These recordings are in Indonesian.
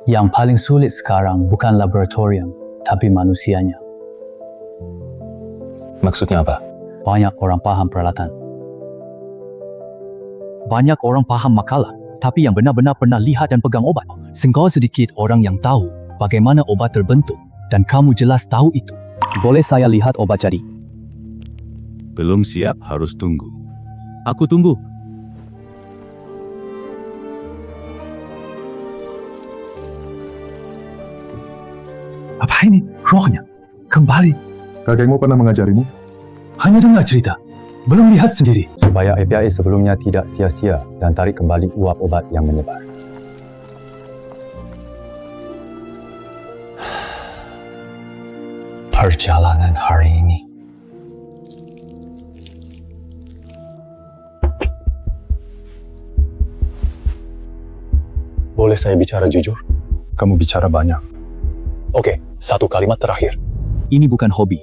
Yang paling sulit sekarang bukan laboratorium, tapi manusianya. Maksudnya apa? Banyak orang paham peralatan. Banyak orang paham makalah, tapi yang benar-benar pernah lihat dan pegang obat. Sengkau sedikit orang yang tahu bagaimana obat terbentuk, dan kamu jelas tahu itu. Boleh saya lihat obat jadi? Belum siap, harus tunggu. Aku tunggu. Apa ini? Rohnya kembali. Kakekmu pernah mengajarimu? Hanya dengar cerita, belum lihat sendiri. Supaya API sebelumnya tidak sia-sia dan tarik kembali uap obat yang menyebar. Perjalanan hari ini. Boleh saya bicara jujur? Kamu bicara banyak. Oke, satu kalimat terakhir. Ini bukan hobi,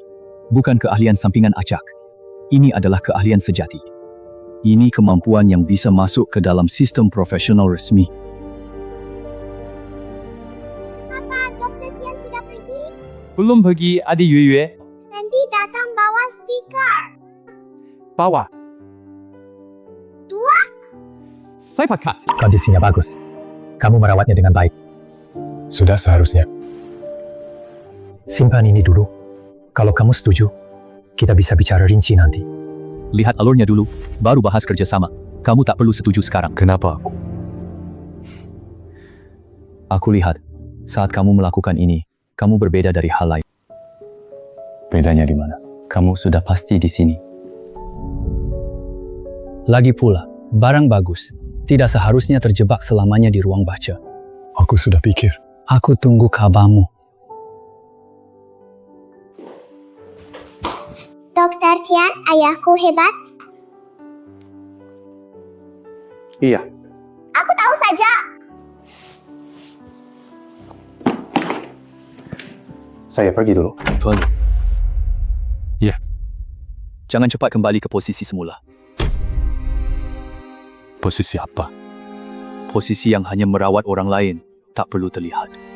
bukan keahlian sampingan acak. Ini adalah keahlian sejati. Ini kemampuan yang bisa masuk ke dalam sistem profesional resmi. Apa Dr. Tian sudah pergi? Belum pergi, ada Yue. Nanti datang bawa stiker. Bawa. Dua. Saya pakat. Kondisinya bagus. Kamu merawatnya dengan baik. Sudah seharusnya. Simpan ini dulu. Kalau kamu setuju, kita bisa bicara rinci nanti. Lihat alurnya dulu, baru bahas kerjasama. Kamu tak perlu setuju sekarang. Kenapa aku? Aku lihat, saat kamu melakukan ini, kamu berbeda dari hal lain. Bedanya di mana? Kamu sudah pasti di sini. Lagi pula, barang bagus tidak seharusnya terjebak selamanya di ruang baca. Aku sudah pikir. Aku tunggu kabarmu. Dr. Tian, ayahku hebat. Iya. Aku tahu saja. Saya pergi dulu. Tuan. Ya. Jangan cepat kembali ke posisi semula. Posisi apa? Posisi yang hanya merawat orang lain, tak perlu terlihat.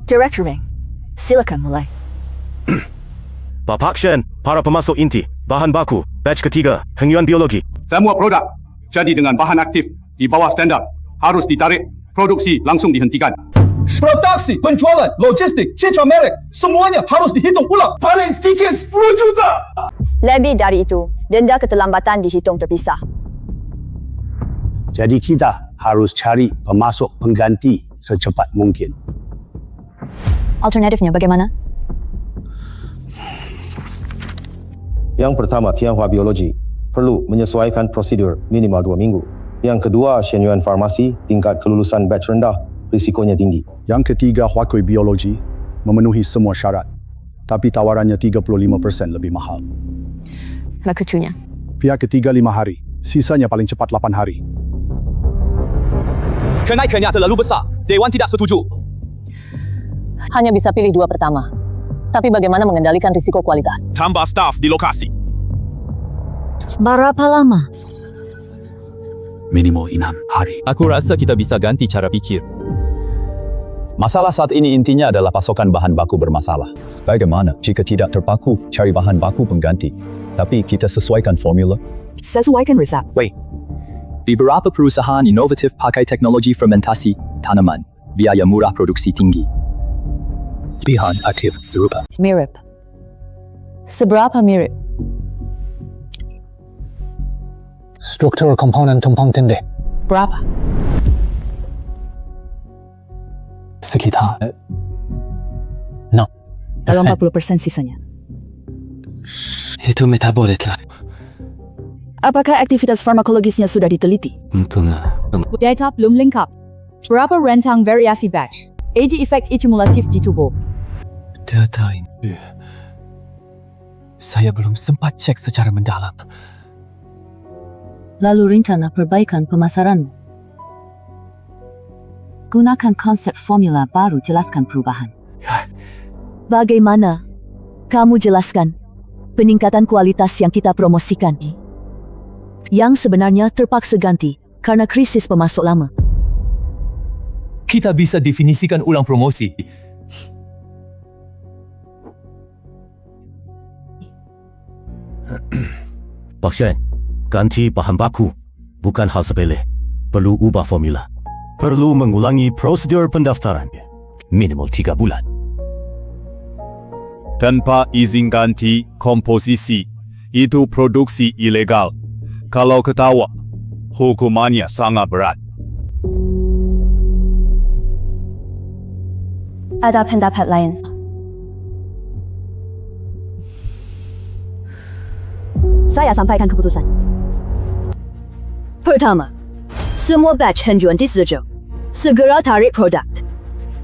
Director Ming, silakan mulai. Bapak Shen, para pemasok inti, bahan baku, batch ketiga, hengyuan biologi. Semua produk jadi dengan bahan aktif di bawah standar harus ditarik, produksi langsung dihentikan. Produksi, penjualan, logistik, citra merek, semuanya harus dihitung ulang. Paling sedikit 10 juta. Lebih dari itu, denda keterlambatan dihitung terpisah. Jadi kita harus cari pemasok pengganti secepat mungkin. Alternatifnya bagaimana? Yang pertama, Tianhua Biologi. Perlu menyesuaikan prosedur minimal 2 minggu. Yang kedua, Shenyuan Farmasi. Tingkat kelulusan batch rendah, risikonya tinggi. Yang ketiga, Huakui Biologi. Memenuhi semua syarat. Tapi tawarannya 35% lebih mahal. Maksudnya? Pihak ketiga 5 hari. Sisanya paling cepat 8 hari. Kenaikannya terlalu besar. Dewan tidak setuju. Hanya bisa pilih dua pertama. Tapi bagaimana mengendalikan risiko kualitas? Tambah staf di lokasi. Berapa lama? Minimal 6 hari. Aku rasa kita bisa ganti cara pikir. Masalah saat ini intinya adalah pasokan bahan baku bermasalah. Bagaimana jika tidak terpaku cari bahan baku pengganti, tapi kita sesuaikan formula? Sesuaikan resep. Di beberapa perusahaan inovatif pakai teknologi fermentasi tanaman, biaya murah produksi tinggi. Bahan aktif serupa. Mirip. Seberapa mirip? Struktur komponen tumpang tindih. Berapa? Sekitar 6%. Dalam 40% sisanya. Itu metabolit lah. Apakah aktivitas farmakologisnya sudah diteliti? Data belum lengkap. Berapa rentang variasi batch? AD efek akumulatif di tubuh. Data ini saya belum sempat cek secara mendalam. Lalu rencana perbaikan pemasaranmu? Gunakan konsep formula baru, jelaskan perubahan. Bagaimana? Kamu jelaskan peningkatan kualitas yang kita promosikan, yang sebenarnya terpaksa ganti karena krisis pemasok lama. Kita bisa definisikan ulang promosi. Pak Shen, ganti bahan baku bukan hal sepele. Perlu ubah formula. Perlu mengulangi prosedur pendaftaran. Minimal 3 bulan. Tanpa izin ganti komposisi, itu produksi ilegal. Kalau ketahuan, hukumannya sangat berat. Ada pendapat lain? Saya sampaikan keputusan. Pertama, semua batch henjuan disetujui. Segera tarik produk.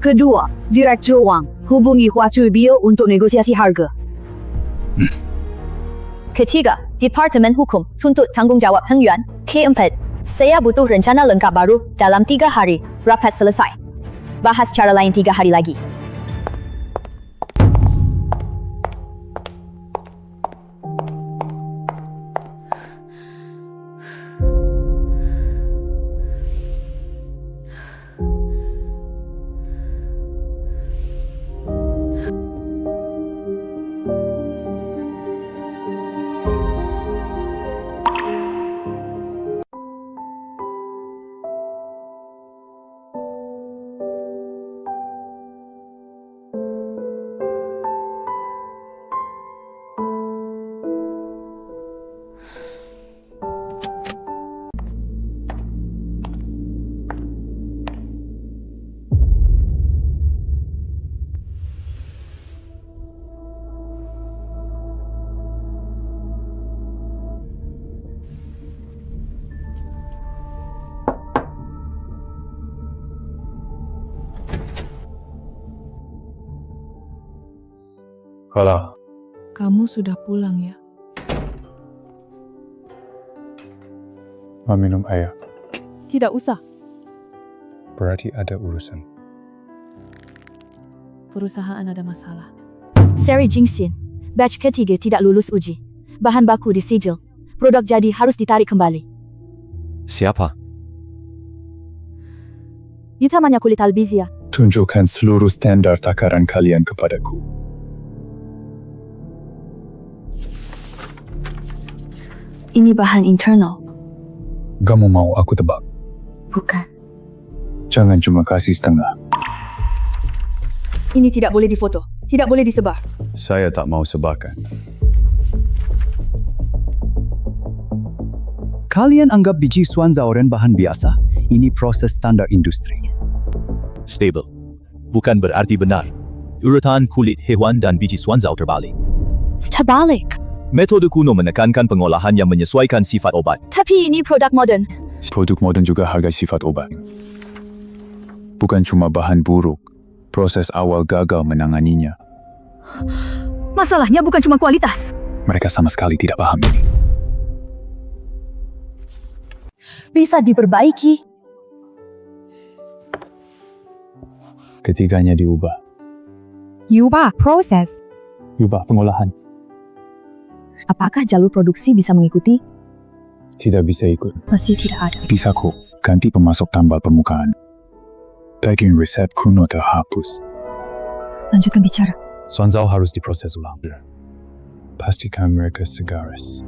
Kedua, Direktur Wang hubungi Huacui Bio untuk negosiasi harga. Ketiga, Departemen Hukum tuntut tanggungjawab pengyuan. Keempat, saya butuh rencana lengkap baru dalam 3 hari. Rapat selesai. Bahas cara lain 3 hari lagi. Halo. Kamu sudah pulang ya? Mau minum air? Tidak usah. Berarti ada urusan. Perusahaan ada masalah. Seri Jingxin, batch ketiga tidak lulus uji. Bahan baku disijil. Produk jadi harus ditarik kembali. Siapa? Utamanya kulit albizia. Tunjukkan seluruh standar takaran kalian kepadaku. Ini bahan internal. Kamu mau aku tebak? Bukan. Jangan cuma kasih setengah. Ini tidak boleh difoto. Tidak boleh disebar. Saya tak mau sebarkan. Kalian anggap biji Swanza Oren bahan biasa? Ini proses standar industri. Stable. Bukan berarti benar. Urutan kulit hewan dan biji Swanza terbalik. Terbalik. Metode kuno menekankan pengolahan yang menyesuaikan sifat obat. Tapi ini produk modern. Produk modern juga hargai sifat obat. Bukan cuma bahan buruk, proses awal gagal menanganinya. Masalahnya bukan cuma kualitas. Mereka sama sekali tidak paham ini. Bisa diperbaiki. Ketiganya diubah. Ubah proses. Ubah pengolahan. Apakah jalur produksi bisa mengikuti? Tidak bisa ikut. Masih tidak ada. Bisa kok, ganti pemasok tambal permukaan. Daging resep kuno terhapus. Lanjutkan bicara. Swanzao harus diproses ulang. Pastikan mereka segaris.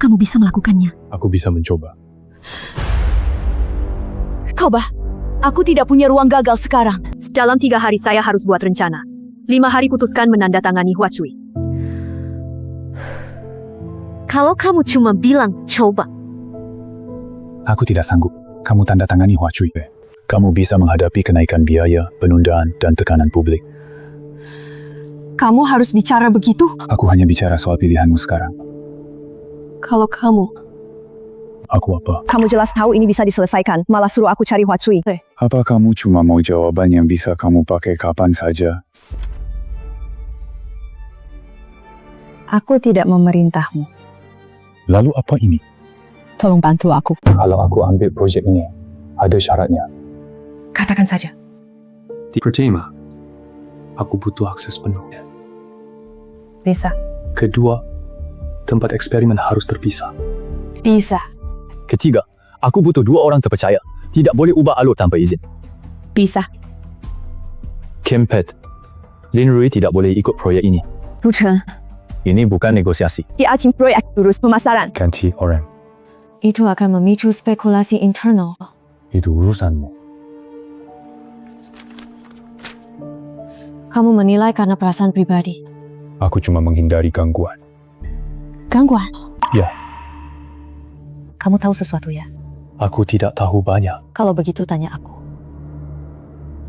Kamu bisa melakukannya. Aku bisa mencoba. Bah, aku tidak punya ruang gagal sekarang. Dalam 3 hari saya harus buat rencana. 5 hari putuskan menandatangani Huacui. Kalau kamu cuma bilang coba. Aku tidak sanggup. Kamu tanda tangani Huacui. Kamu bisa menghadapi kenaikan biaya, penundaan, dan tekanan publik. Kamu harus bicara begitu. Aku hanya bicara soal pilihanmu sekarang. Kalau kamu Aku apa? Kamu jelas tahu ini bisa diselesaikan, malah suruh aku cari Hua Cui. Apa kamu cuma mau jawaban yang bisa kamu pakai kapan saja? Aku tidak memerintahmu. Lalu apa ini? Tolong bantu aku. Kalau aku ambil projek ini, ada syaratnya. Katakan saja. Pertama, aku butuh akses penuh. Bisa. Kedua, tempat eksperimen harus terpisah. Bisa. Ketiga, aku butuh 2 orang terpercaya. Tidak boleh ubah alur tanpa izin. Bisa. Keempat, Lin Rui tidak boleh ikut proyek ini. Lu Chen, Ini bukan negosiasi. di tim proyek urus pemasaran. Ganti orang. Itu akan memicu spekulasi internal. Itu urusanmu. Kamu menilai karena perasaan pribadi. Aku cuma menghindari gangguan. Gangguan? Ya. Kamu tahu sesuatu ya? Aku tidak tahu banyak. Kalau begitu tanya aku.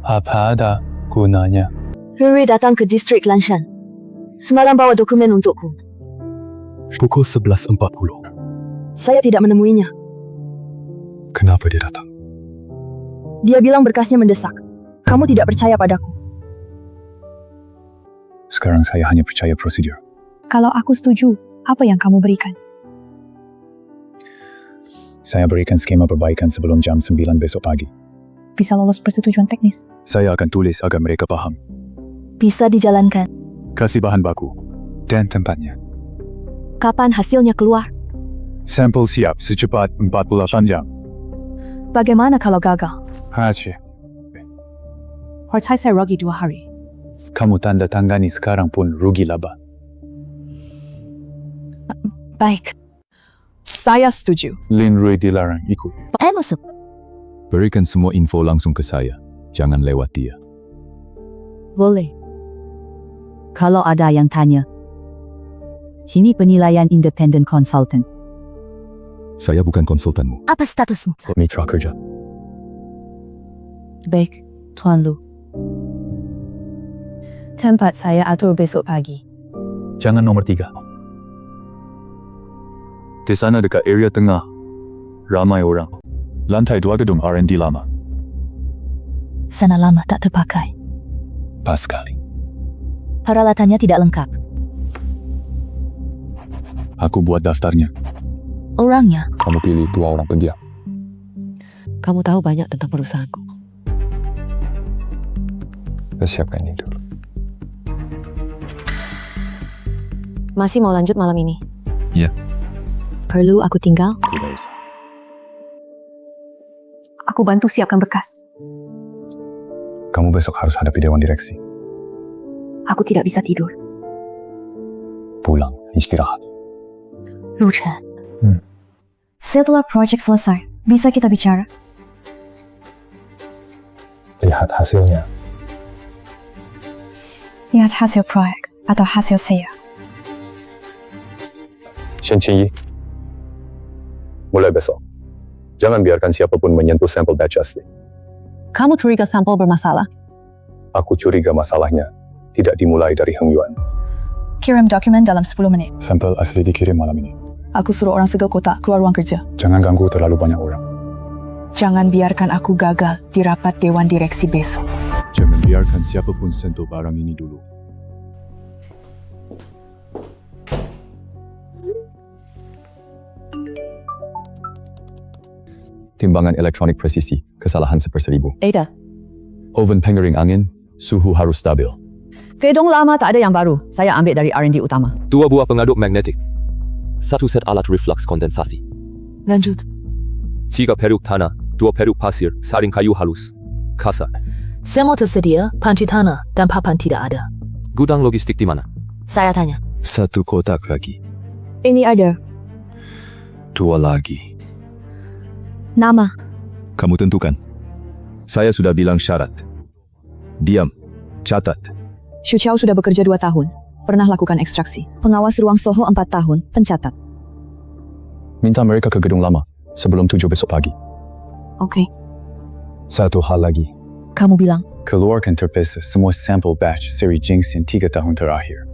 Apa ada gunanya? Rui datang ke distrik Lanshan. Semalam bawa dokumen untukku. Pukul 11.40. Saya tidak menemuinya. Kenapa dia datang? Dia bilang berkasnya mendesak. Kamu tidak percaya padaku. Sekarang saya hanya percaya prosedur. Kalau aku setuju, apa yang kamu berikan? Saya berikan skema perbaikan sebelum jam 9 besok pagi. Bisa lolos persetujuan teknis? Saya akan tulis agar mereka paham. Bisa dijalankan. Kasih bahan baku dan tempatnya. Kapan hasilnya keluar? Sampel siap secepat 48 jam. Bagaimana kalau gagal? Hasil. Harcai saya rugi 2 hari. Kamu tanda tangani sekarang pun rugi laba. Baik. Saya setuju. Lin Rui dilarang ikut. Masuk. Berikan semua info langsung ke saya. Jangan lewat dia. Boleh. Kalau ada yang tanya. Ini penilaian independen konsultan. Saya bukan konsultanmu. Apa statusmu? Mitra kerja. Baik, Tuan Lu. Tempat saya atur besok pagi. Jangan nomor 3. Di sana dekat area tengah. Ramai orang. Lantai 2 gedung R&D lama. Sana lama tak terpakai. Pas sekali. Peralatannya tidak lengkap. Aku buat daftarnya. Orangnya? Kamu pilih 2 orang pendiam. Kamu tahu banyak tentang perusahaanku. Persiapkan ini dulu. Masih mau lanjut malam ini? Ya. Perlu aku tinggal? Tidak usah. Aku bantu siapkan berkas. Kamu besok harus hadapi dewan direksi. Aku tidak bisa tidur. Pulang, istirahat. Lu Chen. Setelah proyek selesai, bisa kita bicara? Lihat hasilnya. Lihat hasil proyek atau hasil saya? Shen Qingyi. Mulai besok, jangan biarkan siapapun menyentuh sampel batch asli. Kamu curiga sampel bermasalah? Aku curiga masalahnya tidak dimulai dari Heng Yuan. Kirim dokumen dalam 10 menit. Sampel asli dikirim malam ini. Aku suruh orang segel kota keluar ruang kerja. Jangan ganggu terlalu banyak orang. Jangan biarkan aku gagal di rapat dewan direksi besok. Jangan biarkan siapapun sentuh barang ini dulu. Timbangan elektronik presisi, kesalahan 1/1000. Ada. Oven pengering angin, suhu harus stabil. Gedung lama tak ada yang baru. Saya ambil dari R&D utama. 2 buah pengaduk magnetik. 1 set alat reflux kondensasi. Lanjut. 3 peruk tanah, 2 peruk pasir, saring kayu halus. Kasar. Semua tersedia, panci tanah dan papan tidak ada. Gudang logistik di mana? Saya tanya. 1 kotak lagi. Ini ada. 2 lagi. Nama. Kamu tentukan. Saya sudah bilang syarat. Diam. Catat. Xu Qiao sudah bekerja 2 tahun. Pernah lakukan ekstraksi. Pengawas ruang Soho 4 tahun. Pencatat. Minta mereka ke gedung lama sebelum 7 besok pagi. Oke. 1 hal lagi. Kamu bilang Keluarkan terpisah semua sampel batch seri Jingxian 3 tahun terakhir.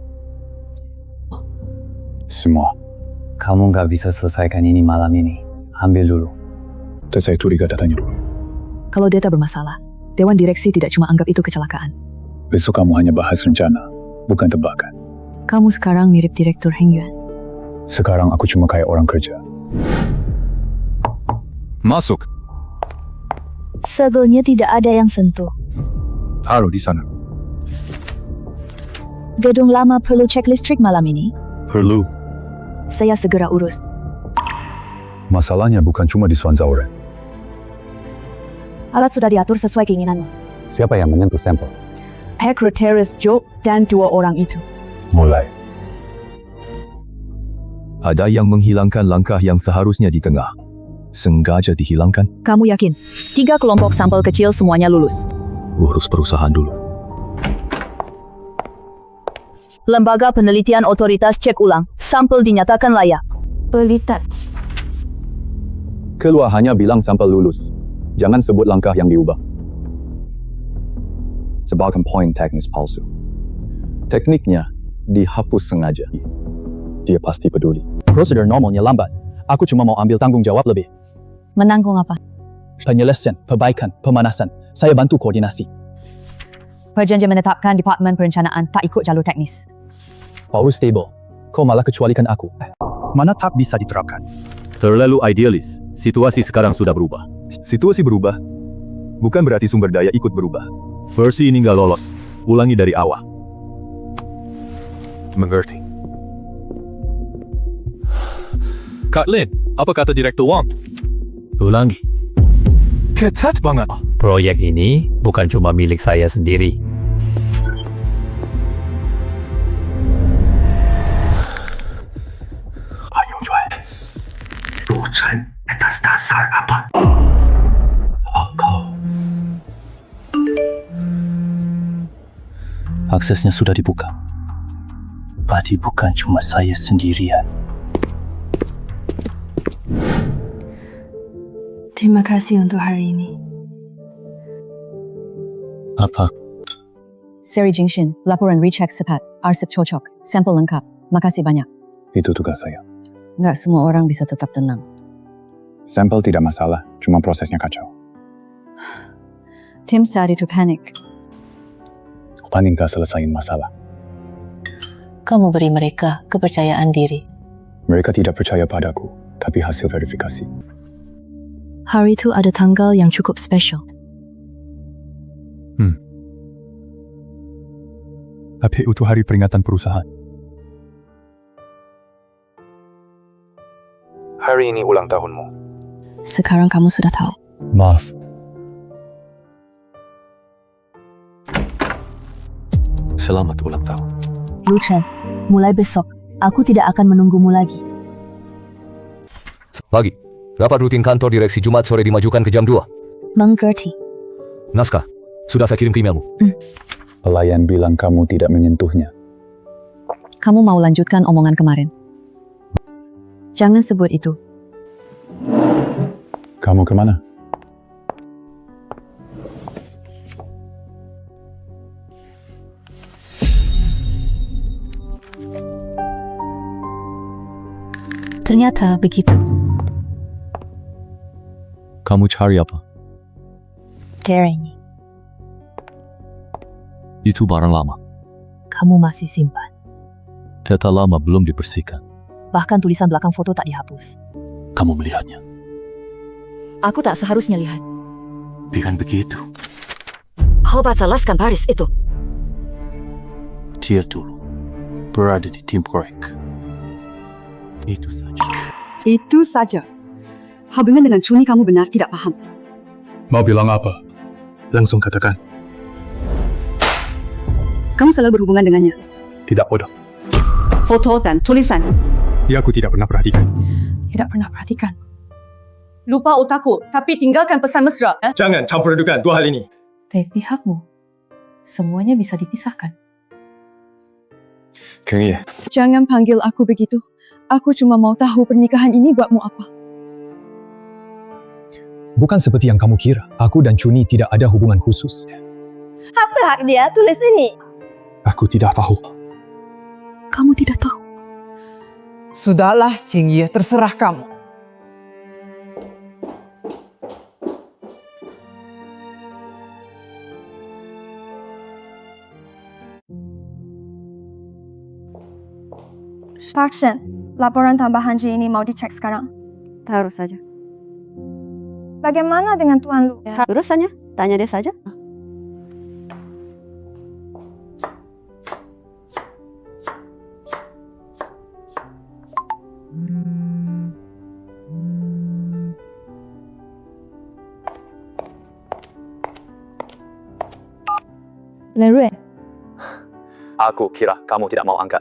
Semua. Kamu nggak bisa selesaikan ini malam ini. Ambil dulu. Dan saya curiga datanya dulu. Kalau data bermasalah, Dewan Direksi tidak cuma anggap itu kecelakaan. Besok kamu hanya bahas rencana, bukan tebakan. Kamu sekarang mirip Direktur Heng Yuan. Sekarang aku cuma kayak orang kerja. Masuk. Segelnya tidak ada yang sentuh. Taruh di sana. Gedung lama perlu cek listrik malam ini. Perlu. Saya segera urus. Masalahnya bukan cuma di Swanzauren. Alat sudah diatur sesuai keinginanmu. Siapa yang menyentuh sampel? Secretaris Joe dan 2 orang itu. Mulai. Ada yang menghilangkan langkah yang seharusnya di tengah. Sengaja dihilangkan. Kamu yakin? 3 kelompok sampel kecil semuanya lulus. Urus perusahaan dulu. Lembaga Penelitian Otoritas cek ulang. Sampel dinyatakan layak. Pelitat. Keluar hanya bilang sampel lulus. Jangan sebut langkah yang diubah. Sebagai poin teknis palsu. Tekniknya dihapus sengaja. Dia pasti peduli. Prosedur normalnya lambat. Aku cuma mau ambil tanggung jawab lebih. Menanggung apa? Penyelesaian, perbaikan, pemanasan. Saya bantu koordinasi. Perjanjian menetapkan Departemen Perencanaan tak ikut jalur teknis. Power stable. Kau malah kecualikan aku. Mana tak bisa diterapkan. Terlalu idealis. Situasi sekarang sudah berubah. Situasi berubah, bukan berarti sumber daya ikut berubah. Versi ini nggak lolos. Ulangi dari awal. Mengerti. Kak Lin, apa kata Direktur Wang? Ulangi. Ketat banget. Proyek ini bukan cuma milik saya sendiri. Ayo Juan. Bukan atas dasar apa? Aksesnya sudah dibuka. Berarti bukan cuma saya sendirian. Terima kasih untuk hari ini. Apa? Seri Jingxian, laporan recheck cepat, arsip cocok, sampel lengkap. Makasih banyak. Itu tugas saya. Nggak semua orang bisa tetap tenang. Sampel tidak masalah, cuma prosesnya kacau. Tim saat itu panik. Panik gak selesaiin masalah. Kamu beri mereka kepercayaan diri. Mereka tidak percaya padaku, tapi hasil verifikasi. Hari itu ada tanggal yang cukup spesial. Tapi itu hari peringatan perusahaan. Hari ini ulang tahunmu. Sekarang kamu sudah tahu. Maaf. Selamat ulang tahun. Lu Chen, mulai besok, aku tidak akan menunggumu lagi. Pagi. Rapat rutin kantor direksi Jumat sore dimajukan ke jam 2. Mengerti. Naskah. Sudah saya kirim ke emailmu. Pelayan bilang kamu tidak menyentuhnya. Kamu mau lanjutkan omongan kemarin? Jangan sebut itu. Kamu kemana? Ternyata begitu. Kamu cari apa? Terenya, Itu barang lama. kamu masih simpan. Data lama belum dibersihkan. Bahkan tulisan belakang foto tak dihapus. Kamu melihatnya. Aku tak seharusnya lihat. Bukan begitu. Kau batalkan baris itu. Dia dulu berada di tim proyek. Itu saja. Itu saja. Hubungan dengan Cuni kamu benar tidak paham. Mau bilang apa? Langsung katakan. Kamu selalu berhubungan dengannya. Tidak bodoh. Foto dan tulisan. Ya, aku tidak pernah perhatikan. Tidak pernah perhatikan. Lupa otakku, tapi tinggalkan pesan mesra. Jangan campur adukan dua hal ini. Dari pihakmu, semuanya bisa dipisahkan. Kengi, Jangan panggil aku begitu. Aku cuma mau tahu pernikahan ini buatmu apa. Bukan seperti yang kamu kira. Aku dan Cuni tidak ada hubungan khusus. Apa hak dia tulis ini? Aku tidak tahu. Kamu tidak tahu. Sudahlah, Jingyi, terserah kamu. Park Shen, laporan tambahan Ji ini mau dicek sekarang. Taruh saja. Bagaimana dengan Tuan Lu? Urusannya, tanya dia saja. Len Rui, Aku kira kamu tidak mau angkat.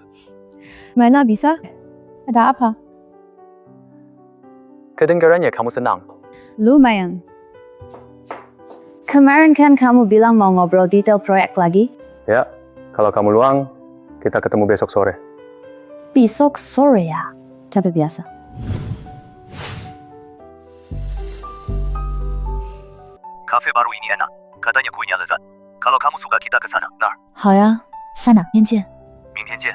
mana bisa? Ada apa? Kedengarannya kamu senang. Lumayan. Kemarin kan kamu bilang mau ngobrol detail proyek lagi? Ya, kalau kamu luang, kita ketemu besok sore. Besok sore ya. Capek biasa. Kafe baru ini enak. Katanya kuenya lezat. Kalau kamu suka kita ke sana. Nar. 好呀，sana，明天见。明天见。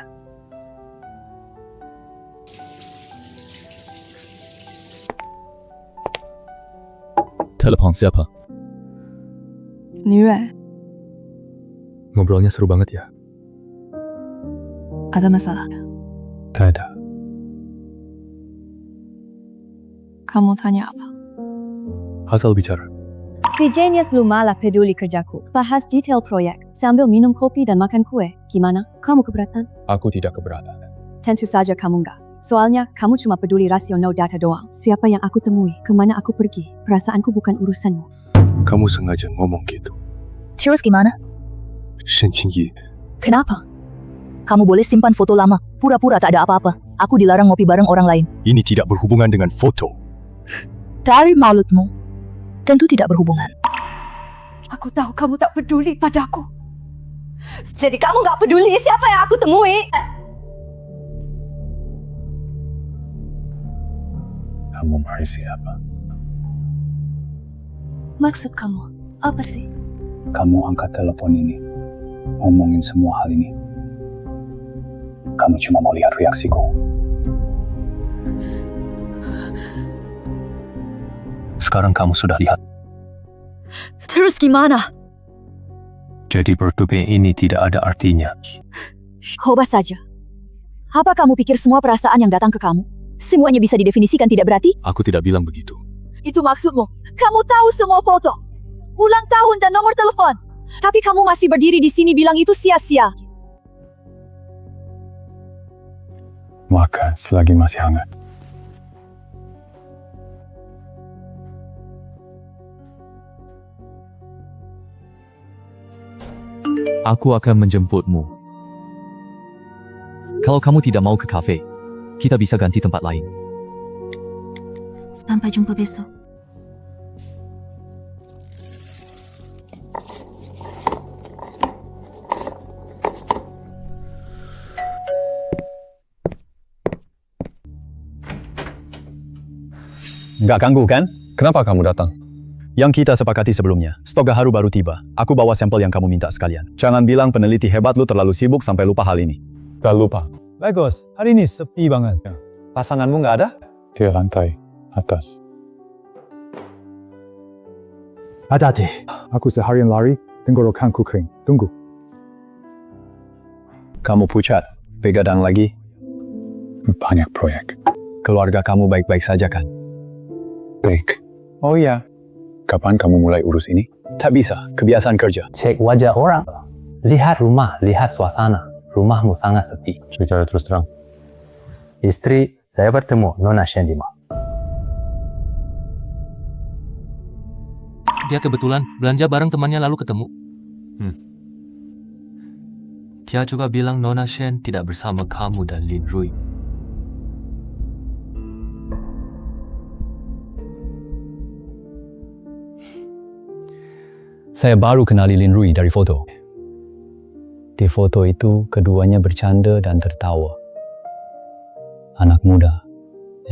Telepon siapa? Li Rui, Ngobrolnya seru banget ya. ada masalah? Tak ada. Kamu tanya apa? Asal bicara. Si Genius lu malah peduli kerjaku. Bahas detail proyek, sambil minum kopi dan makan kue. Gimana? Kamu keberatan? Aku tidak keberatan. Tentu saja kamu enggak. Soalnya kamu cuma peduli rasio no data doang. Siapa yang aku temui, kemana aku pergi, perasaanku bukan urusanmu. Kamu sengaja ngomong gitu. Terus gimana? Shen Qingyi, Kenapa? Kamu boleh simpan foto lama, pura-pura tak ada apa-apa. Aku dilarang ngopi bareng orang lain. Ini tidak berhubungan dengan foto. Dari mulutmu, tentu tidak berhubungan. Aku tahu kamu tak peduli padaku. Jadi kamu gak peduli siapa yang aku temui. kamu mari siapa? Maksud kamu, apa sih? Kamu angkat telepon ini, ngomongin semua hal ini. Kamu cuma mau lihat reaksiku. Sekarang kamu sudah lihat. Terus gimana? Jadi bertubi ini tidak ada artinya. Coba saja. Apa kamu pikir semua perasaan yang datang ke kamu, semuanya bisa didefinisikan tidak berarti? Aku tidak bilang begitu. Itu maksudmu. Kamu tahu semua foto, ulang tahun dan nomor telepon. Tapi kamu masih berdiri di sini bilang itu sia-sia. Maka selagi masih hangat. Aku akan menjemputmu. Kalau kamu tidak mau ke kafe, kita bisa ganti tempat lain. Sampai jumpa besok. Nggak ganggu kan? Kenapa kamu datang? Yang kita sepakati sebelumnya, stok gaharu baru tiba. Aku bawa sampel yang kamu minta sekalian. Jangan bilang peneliti hebat lu terlalu sibuk sampai lupa hal ini. Gak lupa. Bagus, hari ini sepi banget. Pasanganmu nggak ada? Di lantai atas. Hati-hati. Aku seharian lari, tenggorokanku kering. Tunggu. Kamu pucat, begadang lagi. Banyak proyek. Keluarga kamu baik-baik saja kan? Baik. Oh iya. Kapan kamu mulai urus ini? Tak bisa, kebiasaan kerja. Cek wajah orang. Lihat rumah, lihat suasana. Rumahmu sangat sepi. Bicara terus terang. Istri, saya bertemu Nona Shen di mall. Dia kebetulan belanja bareng temannya lalu ketemu. Dia juga bilang Nona Shen tidak bersama kamu dan Lin Rui. Saya baru kenali Lin Rui dari foto. Di foto itu, keduanya bercanda dan tertawa. Anak muda,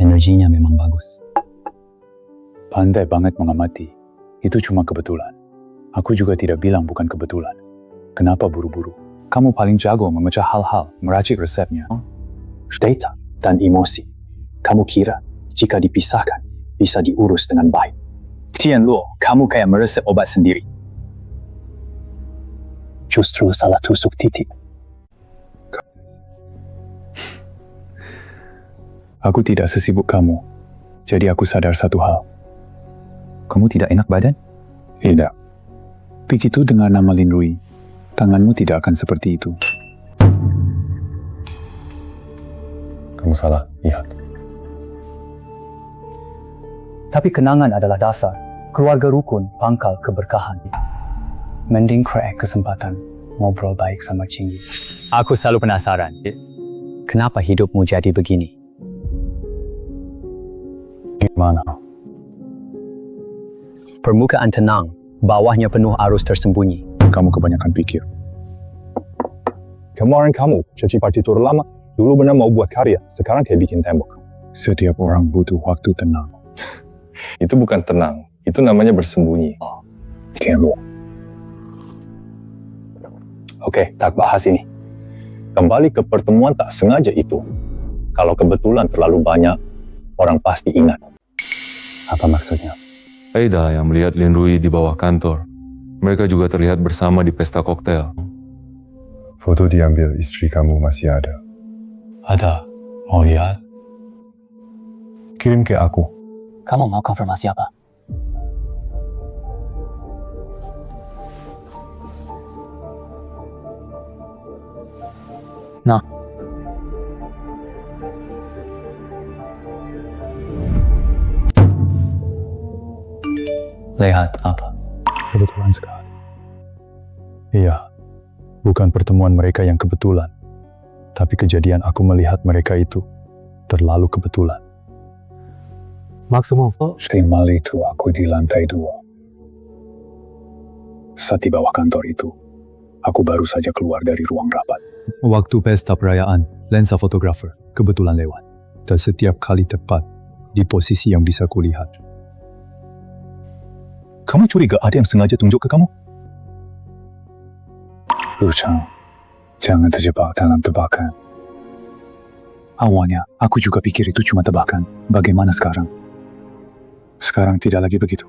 energinya memang bagus. Pandai banget mengamati. Itu cuma kebetulan. Aku juga tidak bilang bukan kebetulan. Kenapa buru-buru? Kamu paling jago memecah hal-hal, meracik resepnya. Data dan emosi. Kamu kira jika dipisahkan bisa diurus dengan baik? Tian Luo, kamu kayak meresep obat sendiri. Justru salah tusuk titik. Aku tidak sesibuk kamu. Jadi aku sadar satu hal. Kamu tidak enak badan? Tidak. Begitu dengar nama Lin Rui, tanganmu tidak akan seperti itu. Kamu salah, lihat. Tapi kenangan adalah dasar. Keluarga rukun, pangkal keberkahan. Mending crack kesempatan ngobrol baik sama Cinggi. Aku selalu penasaran. Kenapa hidupmu jadi begini? Gimana? Permukaan tenang, bawahnya penuh arus tersembunyi. Kamu kebanyakan pikir. Kemarin kamu cuci partitur lama. Dulu benar mau buat karya, sekarang kayak bikin tembok. Setiap orang butuh waktu tenang. Itu bukan tenang, itu namanya bersembunyi. Tian Luo. Oke, tak bahas ini. Kembali ke pertemuan tak sengaja itu. Kalau kebetulan terlalu banyak, orang pasti ingat. Apa maksudnya? Aida yang melihat Lin Rui di bawah kantor. Mereka juga terlihat bersama di pesta koktail. Foto diambil istri kamu masih ada. Ada. Mau lihat? Kirim ke aku. Kamu mau konfirmasi apa? Nah. Lihat apa? Kebetulan sekali. Iya, bukan pertemuan mereka yang kebetulan. Tapi kejadian aku melihat mereka itu terlalu kebetulan. Maksudmu? Malam itu aku di lantai 2. Saat di bawah kantor itu, aku baru saja keluar dari ruang rapat. Waktu pesta perayaan, lensa fotografer kebetulan lewat. Dan setiap kali tepat di posisi yang bisa kulihat. Kamu curiga ada yang sengaja tunjuk ke kamu? Lu Cheng, jangan terjebak dalam tebakan. Awalnya, aku juga pikir itu cuma tebakan. Bagaimana sekarang? Sekarang tidak lagi begitu.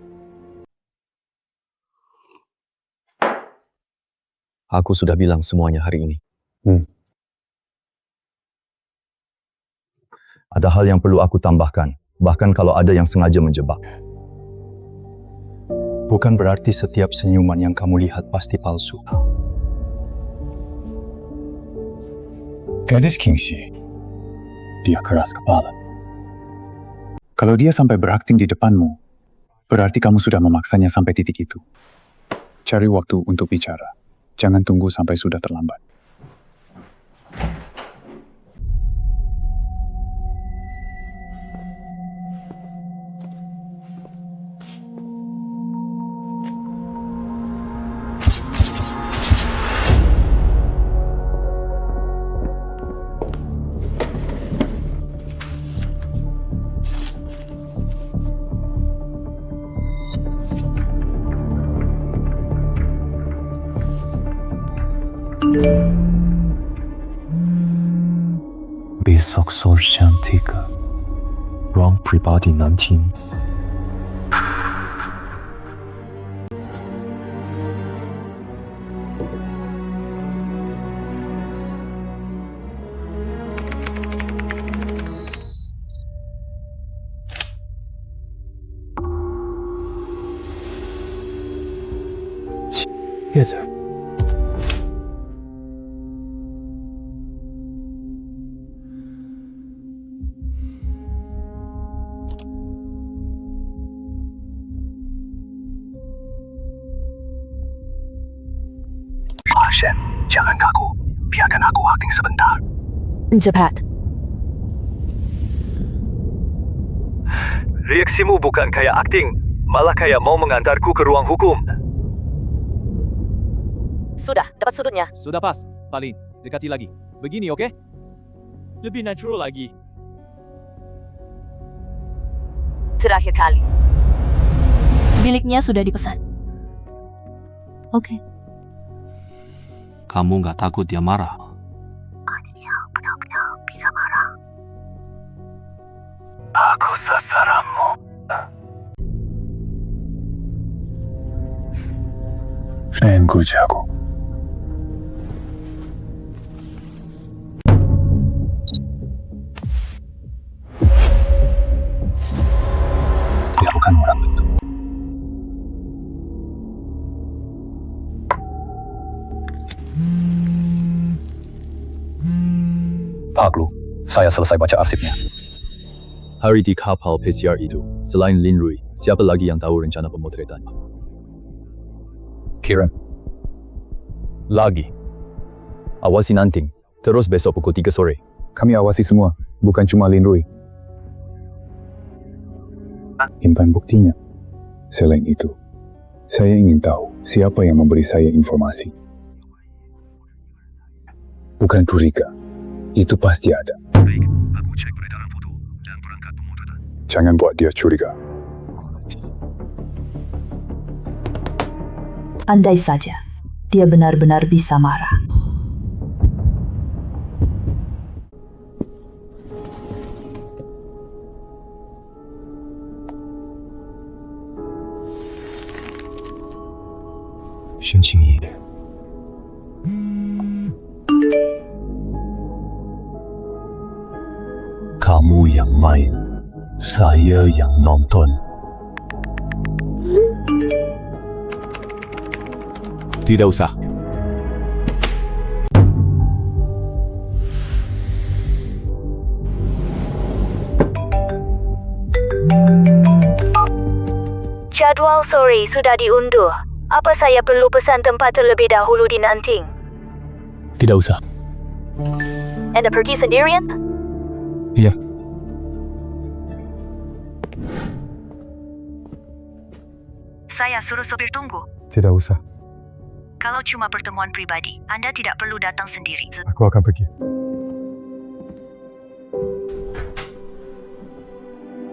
Aku sudah bilang semuanya hari ini. Ada hal yang perlu aku tambahkan, bahkan kalau ada yang sengaja menjebak. Bukan berarti setiap senyuman yang kamu lihat pasti palsu. Gadis Kingxi, dia keras kepala. Kalau dia sampai berakting di depanmu, berarti kamu sudah memaksanya sampai titik itu. Cari waktu untuk bicara. Jangan tunggu sampai sudah terlambat. Besok sore jam 3, ruang pribadi Nanjing. Yes, sir. Shen, jangan kaku. Biarkan aku akting sebentar. Cepat. Reaksimu bukan kayak akting, malah kayak mau mengantarku ke ruang hukum. Sudah, dapat sudutnya. Sudah pas, Palin. Dekati lagi. Begini, oke? Lebih natural lagi. Terakhir kali. Biliknya sudah dipesan. Oke. Kamu nggak takut dia marah? Dia benar-benar bisa marah. Aku sasaranmu. Sayangku jago. Dia bukan orang itu. Pak Lu, saya selesai baca arsipnya. Hari di kapal PCR itu, selain Lin Rui, siapa lagi yang tahu rencana pemotretan? Kiran. Lagi. Awasi Nanting. Terus besok pukul 3 sore. Kami awasi semua, bukan cuma Lin Rui. Impan buktinya. Selain itu, saya ingin tahu siapa yang memberi saya informasi. Bukan curiga. Itu pasti ada. Baik, aku cek peredaran foto dan perangkat pemotretan. Jangan buat dia curiga. Andai saja dia benar-benar bisa marah. Shen Qingyi. Kamu yang main, saya yang nonton. Tidak usah. Jadual sore sudah diundur. Apa saya perlu pesan tempat terlebih dahulu di Nanting? Tidak usah. Anda pergi sendirian? Iya. Saya suruh sopir tunggu. Tidak usah. Kalau cuma pertemuan pribadi, Anda tidak perlu datang sendiri. Aku akan pergi.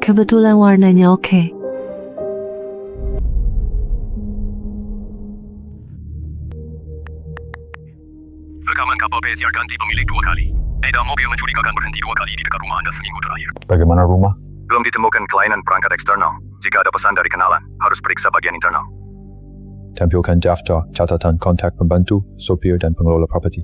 Kebetulan warnanya oke. Rekaman kapal PCR ganti pemilik 2 kali. Edam mobil mencurigakan berhenti 2 kali di dekat rumah Anda seminggu terakhir. Bagaimana rumah? Belum ditemukan kelainan perangkat eksternal. Jika ada pesan dari kenalan, harus periksa bagian internal. Tampilkan daftar catatan kontak pembantu, sopir dan pengelola properti.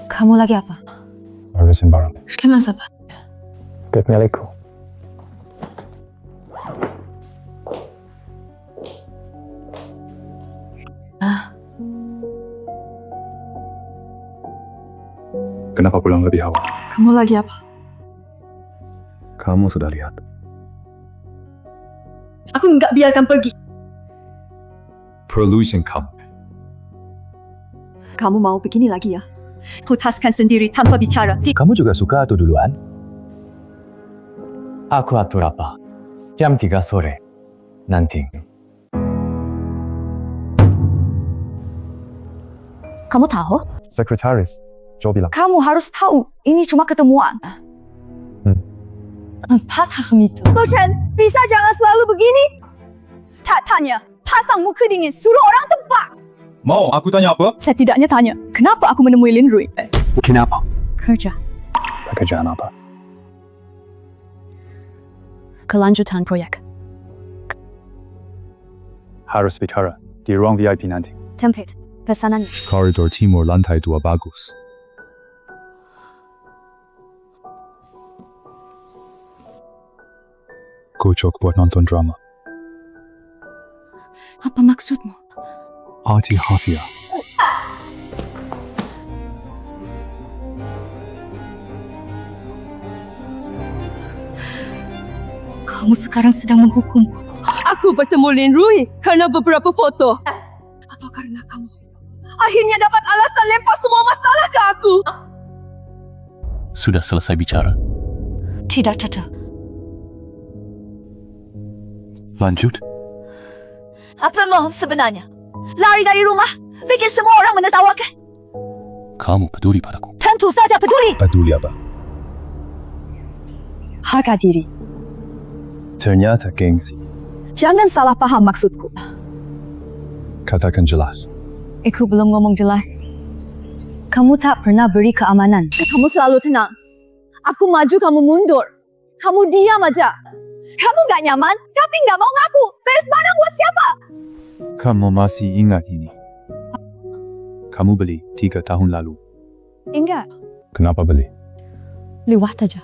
Kamu lagi apa? Habisin barang. Kemas apa? Get milikku. Kenapa pulang lebih awal? Kamu lagi apa? Kamu sudah lihat. Aku nggak biarkan pergi. Perlusion kamu. Kamu mau begini lagi ya? Putuskan sendiri tanpa bicara. Kamu juga suka atau duluan? Aku atur apa? Jam 3 sore. Nanti. Kamu tahu? Sekretaris, Jo bilang. Kamu harus tahu, ini cuma ketemuan. Patah itu. Lo Chen, bisa jangan selalu begini? Tak tanya, pasang muka dingin, suruh orang tebak. Mau aku tanya apa? Setidaknya tanya, kenapa aku menemui Lin Rui? Kenapa? Kerja. Pekerjaan apa? Kelanjutan proyek. Harus bicara di ruang VIP nanti. Template, pesanannya. Koridor timur lantai 2 bagus. Cocok buat nonton drama. Apa maksudmu? Arti Hafia. Kamu sekarang sedang menghukumku. Aku bertemu Lin Rui karena beberapa foto. Atau karena kamu akhirnya dapat alasan lempar semua masalah ke aku. Sudah selesai bicara. Tidak, Tata. Lanjut. Apa mau sebenarnya? Lari dari rumah? Bikin semua orang menertawakan? Kamu peduli padaku. Tentu saja peduli. Peduli apa? Harga diri. Ternyata gengsi. Jangan salah paham maksudku. Katakan jelas. Aku belum ngomong jelas. Kamu tak pernah beri keamanan. Kamu selalu tenang. Aku maju, kamu mundur. Kamu diam aja. Kamu gak nyaman, tapi gak mau ngaku. Beres barang buat siapa? Kamu masih ingat ini? Kamu beli 3 tahun lalu. Ingat. Kenapa beli? Lewat aja.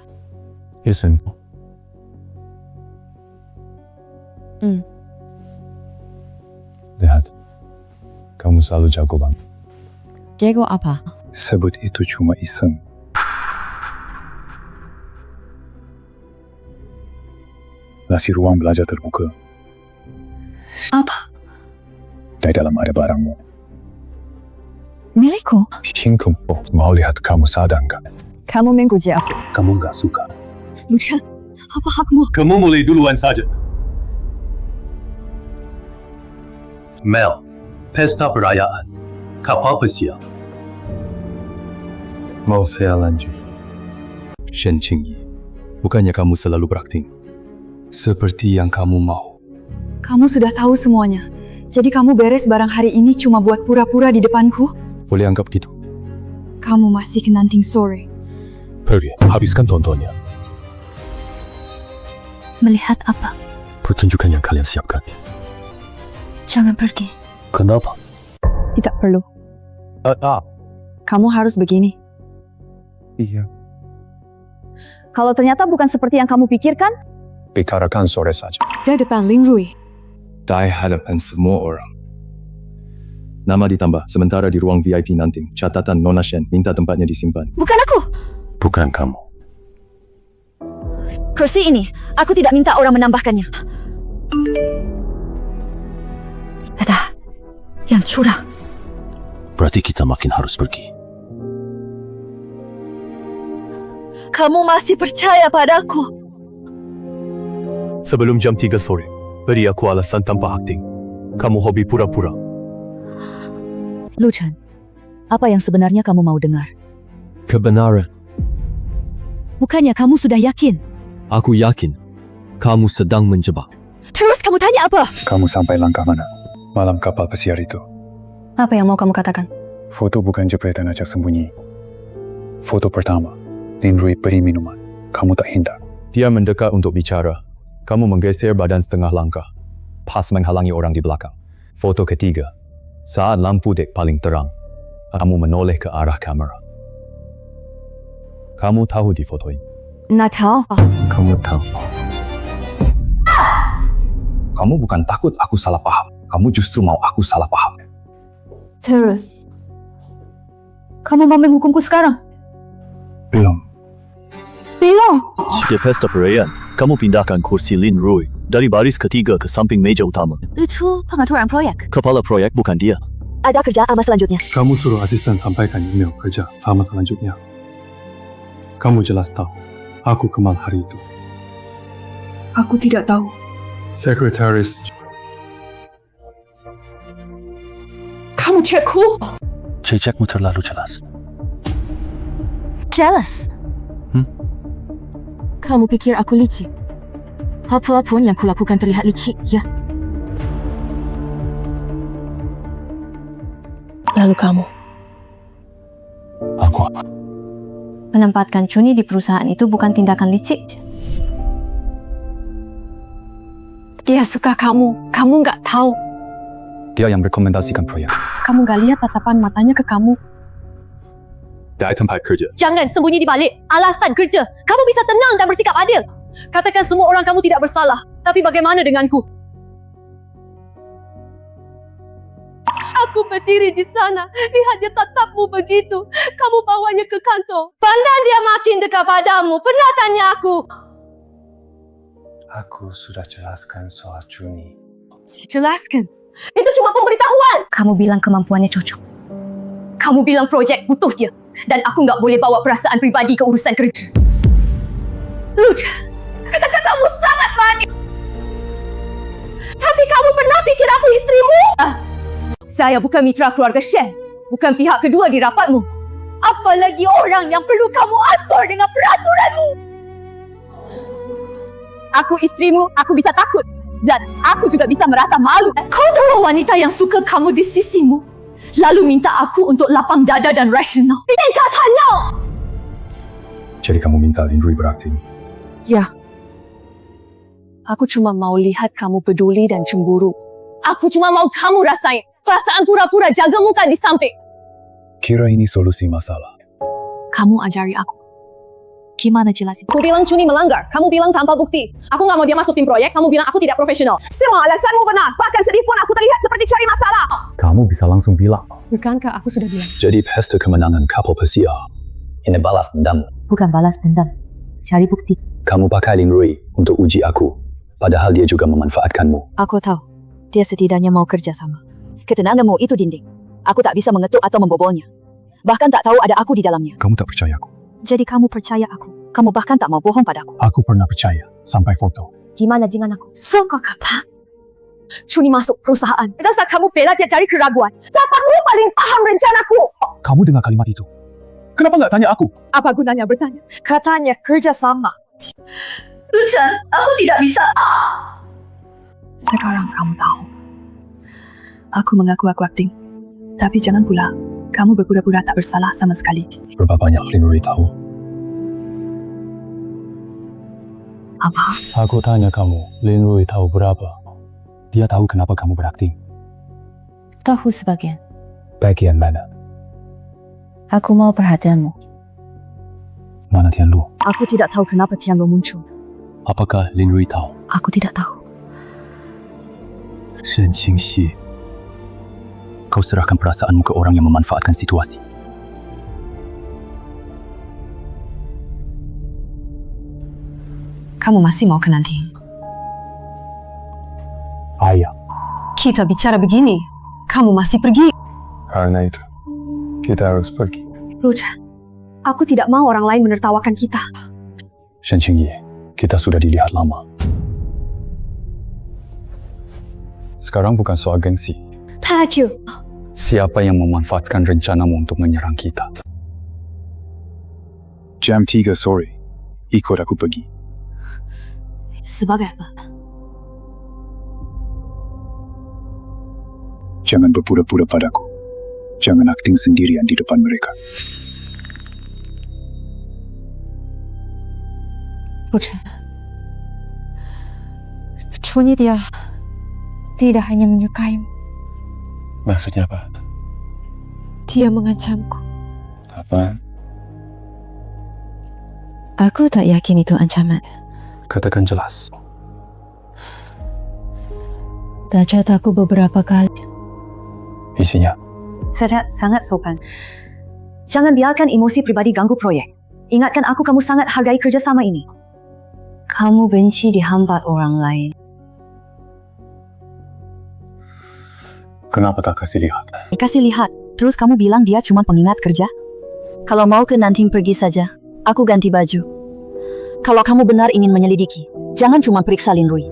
Isen. Lihat. Kamu selalu jago banget. Jago apa? Sebut itu cuma iseng. Nasi ruang belajar terbuka. Apa? Di dalam ada barangmu. Milikku? Bikin kempok mau lihat kamu sadar nggak? Kamu mengguji aku. Kamu nggak suka. Lucia, apa hakmu? Kamu mulai duluan saja. Mel, pesta perayaan. Kapal pesiar. Mau saya lanjut? Shen Qingyi, bukannya kamu selalu berakting? Seperti yang kamu mau. Kamu sudah tahu semuanya. Jadi kamu beres barang hari ini cuma buat pura-pura di depanku? Boleh anggap gitu. Kamu masih kenanting sore. Pergi, habiskan tontonnya. Melihat apa? Pertunjukan yang kalian siapkan. Jangan pergi. Kenapa? Tidak perlu. Kamu harus begini. Iya. Kalau ternyata bukan seperti yang kamu pikirkan, Bicarakan sore saja. di depan Lin Rui. Di hadapan semua orang. Nama ditambah, sementara di ruang VIP nanti, catatan Nona Shen minta tempatnya disimpan. Bukan aku. Bukan kamu. Kursi ini, aku tidak minta orang menambahkannya. Ada yang curang. Berarti kita makin harus pergi. Kamu masih percaya padaku? Sebelum jam 3 sore, beri aku alasan tanpa akting. Kamu hobi pura-pura. Lu Chen, apa yang sebenarnya kamu mau dengar? Kebenaran. Bukannya kamu sudah yakin? Aku yakin. Kamu sedang menjebak. Terus kamu tanya apa? Kamu sampai langkah mana? Malam kapal pesiar itu. Apa yang mau kamu katakan? Foto bukan jepretan ajak sembunyi. Foto pertama, Lin Rui beri minuman. Kamu tak hindar. Dia mendekat untuk bicara. Kamu menggeser badan setengah langkah. Pas menghalangi orang di belakang. Foto ketiga, saat lampu dek paling terang, kamu menoleh ke arah kamera. Kamu tahu di foto ini? Nak tahu? Kamu tahu. Kamu bukan takut aku salah paham. Kamu justru mau aku salah paham. Terus, kamu mau menghukumku sekarang? Belum. Belum. Di pesta perayaan, kamu pindahkan kursi Lin Rui dari baris ketiga ke samping meja utama. Itu pengaturan proyek. Kepala proyek bukan dia. Ada kerja apa selanjutnya? Kamu suruh asisten sampaikan email kerja sama selanjutnya. Kamu jelas tahu, aku Kemal hari itu. Aku tidak tahu. Sekretaris. Kamu cekku? Jejakmu terlalu jelas. Jealous? Kamu pikir aku licik? Apapun yang kulakukan terlihat licik, ya? Lalu kamu? Aku apa? Menempatkan Chuni di perusahaan itu bukan tindakan licik. Dia suka kamu. Kamu nggak tahu. Dia yang rekomendasikan proyek. Kamu nggak lihat tatapan matanya ke kamu. Dari tempat kerja. Jangan sembunyi di balik alasan kerja. Kamu bisa tenang dan bersikap adil. Katakan semua orang kamu tidak bersalah. Tapi bagaimana denganku? Aku berdiri di sana. Lihat dia tatapmu begitu. Kamu bawanya ke kantor. Pandang dia makin dekat padamu. Pernah tanya aku. Aku sudah jelaskan soal Chuni. Jelaskan. Itu cuma pemberitahuan. Kamu bilang kemampuannya cocok. Kamu bilang projek butuh dia. Dan aku nggak boleh bawa perasaan pribadi ke urusan kerja. Luca, kata-katamu sangat manis. Tapi kamu pernah pikir aku istrimu? Saya bukan mitra keluarga Shen. Bukan pihak kedua di rapatmu. Apalagi orang yang perlu kamu atur dengan peraturanmu. Aku istrimu, aku bisa takut. Dan aku juga bisa merasa malu. Kau tahu wanita yang suka kamu di sisimu, lalu minta aku untuk lapang dada dan rasional. Ini katanya. Jadi kamu minta Lin Rui berakting? Ya. Aku cuma mau lihat kamu peduli dan cemburu. Aku cuma mau kamu rasain perasaan pura-pura jaga muka di samping. Kira ini solusi masalah? Kamu ajari aku. Gimana jelasin? Aku bilang Cuni melanggar. Kamu bilang tanpa bukti. Aku nggak mau dia masuk tim proyek. Kamu bilang aku tidak profesional. Semua alasanmu benar. Bahkan sedih pun aku terlihat seperti cari masalah. Kamu bisa langsung bilang. Bukankah aku sudah bilang? Jadi pesta kemenangan kapal pesiar ini balas dendam. Bukan balas dendam. Cari bukti. Kamu pakai Lin Rui untuk uji aku, padahal dia juga memanfaatkanmu. Aku tahu. Dia setidaknya mau kerja sama. Ketenanganmu itu dinding. Aku tak bisa mengetuk atau membobolnya. Bahkan tak tahu ada aku di dalamnya. Kamu tak percaya aku? Jadi kamu percaya aku. Kamu bahkan tak mau bohong padaku. Aku pernah percaya, sampai foto. Gimana dengan aku? Sokok apa? Cuni masuk perusahaan. Dasar kamu bela dia cari keraguan. Siapamu paling paham rencanaku? Kamu dengar kalimat itu? Kenapa nggak tanya aku? Apa gunanya bertanya? Katanya kerja sama. Luchan, aku tidak bisa. Sekarang kamu tahu. Aku mengaku aku akting. Tapi jangan pula kamu berpura-pura tak bersalah sama sekali. Berapa banyak Lin Rui tahu? Apa? Aku tanya kamu, Lin Rui tahu berapa? Dia tahu kenapa kamu berakting. Tahu sebagian. Bagian mana? Aku mau perhatianmu. Mana Tian Lu? Aku tidak tahu kenapa Tian Lu muncul. Apakah Lin Rui tahu? Aku tidak tahu. Shen Qingxi, kau serahkan perasaanmu ke orang yang memanfaatkan situasi. Kamu masih mau ke nanti? Ayah. Kita bicara begini. Kamu masih pergi. Karena itu, kita harus pergi. Luchan, aku tidak mau orang lain menertawakan kita. Shen Qingyi, kita sudah dilihat lama. Sekarang bukan soal gengsi. Taju. Siapa yang memanfaatkan rencanamu untuk menyerang kita? Jam 3 sore, ikut aku pergi. Sebagai apa? Jangan berpura-pura padaku. Jangan akting sendirian di depan mereka. Luchan, Cuni dia tidak hanya menyukaimu. Maksudnya apa? Dia mengancamku. Apa? Aku tak yakin itu ancaman. Katakan jelas. Dacat aku beberapa kali. Isinya? Sangat sopan. Jangan biarkan emosi pribadi ganggu proyek. Ingatkan aku kamu sangat hargai kerjasama ini. Kamu benci dihambat orang lain. Kenapa tak kasih lihat? Kasih lihat. Terus kamu bilang dia cuma pengingat kerja? Kalau mau ke Nanting pergi saja. Aku ganti baju. Kalau kamu benar ingin menyelidiki, jangan cuma periksa Lin Rui.